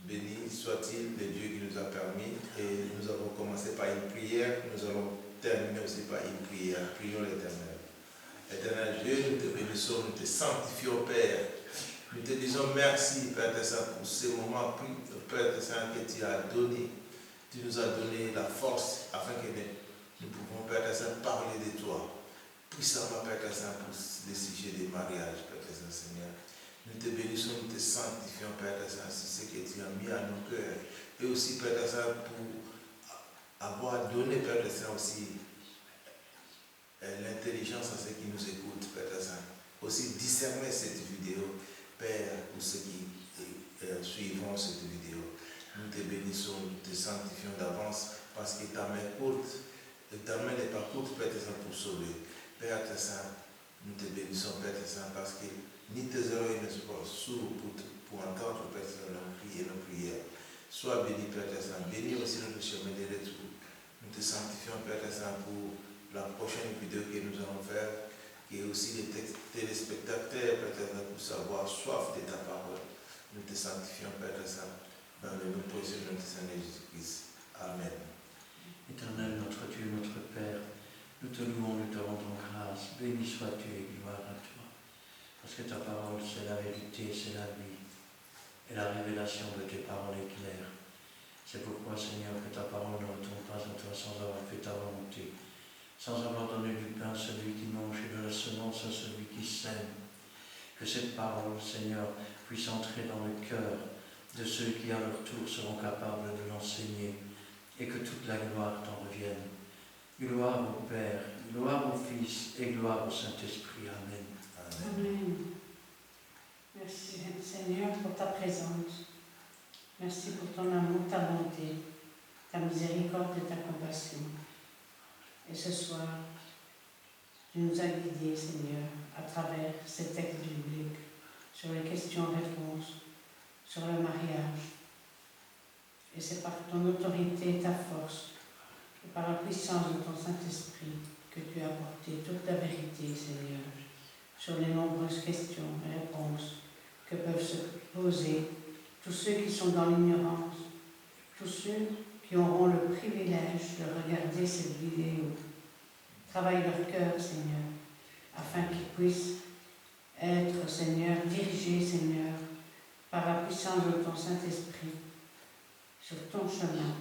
Béni soit-il le Dieu qui nous a permis, et nous avons commencé par une prière, nous allons terminer aussi par une prière. Prions l'Éternel. Éternel Dieu, nous te bénissons, nous te sanctifions, Père. Nous te disons merci, Père Saint, pour ce moment, Père Saint, que tu as donné. Tu nous as donné la force afin que nous pouvons, Père Saint, parler de toi. Puissamment, Père Saint, pour le sujet des mariages, Père Saint, Seigneur. Nous te bénissons, nous te sanctifions, Père Saint, sur ce que tu as mis à nos cœurs. Et aussi, Père Saint, pour avoir donné, Père Saint, aussi l'intelligence à ceux qui nous écoutent, Père Saint. Aussi discerner cette vidéo, Père, pour ceux qui suivront cette vidéo. Nous te bénissons, nous te sanctifions d'avance, parce que ta main courte, ta main n'est pas courte, Père Saint, pour sauver. Père Saint, nous te bénissons, Père Saint, parce que ni tes oreilles ne soient sourdes pour entendre, Père Saint, nos cris et nos prières. Sois béni, Père Saint. Bénis aussi notre chemin de retour. Nous te sanctifions, Père Saint, pour la prochaine vidéo que nous allons faire, et aussi les téléspectateurs, Père Saint, pour savoir soif de ta parole. Nous te sanctifions, Père Saint, dans le nom précieux de notre Seigneur Jésus-Christ. Amen. Éternel, notre Dieu, notre Père, nous te louons, nous te rendons grâce. Béni sois-tu et gloire à toi. Parce que ta parole, c'est la vérité, c'est la vie. Et la révélation de tes paroles est claire. C'est pourquoi, Seigneur, que ta parole ne retourne pas à toi sans avoir fait ta volonté, sans avoir donné du pain à celui qui mange et de la semence à celui qui sème. Que cette parole, Seigneur, puisse entrer dans le cœur de ceux qui, à leur tour, seront capables de l'enseigner, et que toute la gloire t'en revienne. Gloire au Père, gloire au Fils et gloire au Saint-Esprit. Amen. Amen. Merci Seigneur pour ta présence. Merci pour ton amour, ta bonté, ta miséricorde et ta compassion. Et ce soir, tu nous as guidés, Seigneur, à travers ces textes bibliques, sur les questions-réponses, sur le mariage. Et c'est par ton autorité et ta force, et par la puissance de ton Saint-Esprit, que tu as apporté toute la vérité, Seigneur, sur les nombreuses questions et réponses que peuvent se poser tous ceux qui sont dans l'ignorance, tous ceux qui auront le privilège de regarder cette vidéo. Travaille leur cœur, Seigneur, afin qu'ils puissent être, Seigneur, dirigés, Seigneur, par la puissance de ton Saint-Esprit, sur ton chemin,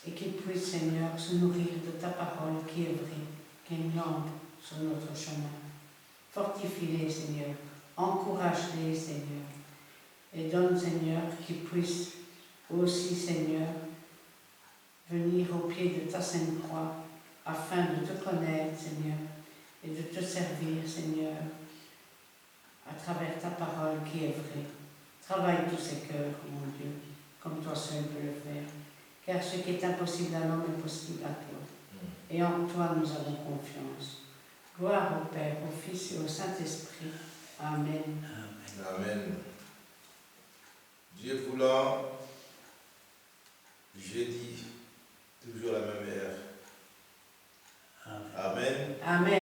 et qu'ils puissent, Seigneur, se nourrir de ta parole qui est vraie, qui est une lampe sur notre chemin. Fortifie-les, Seigneur, encourage-les, Seigneur, et donne, Seigneur, qu'ils puissent aussi, Seigneur, venir au pied de ta sainte croix, afin de te connaître, Seigneur, et de te servir, Seigneur, à travers ta parole qui est vraie. Travaille tous ces cœurs, mon Dieu, comme toi seul peux le faire, car ce qui est impossible à l'homme est possible à toi. Et en toi nous avons confiance. Gloire au Père, au Fils et au Saint-Esprit. Amen. Amen. Dieu voulant, jeudi, toujours à la même heure. Amen. Amen. Amen.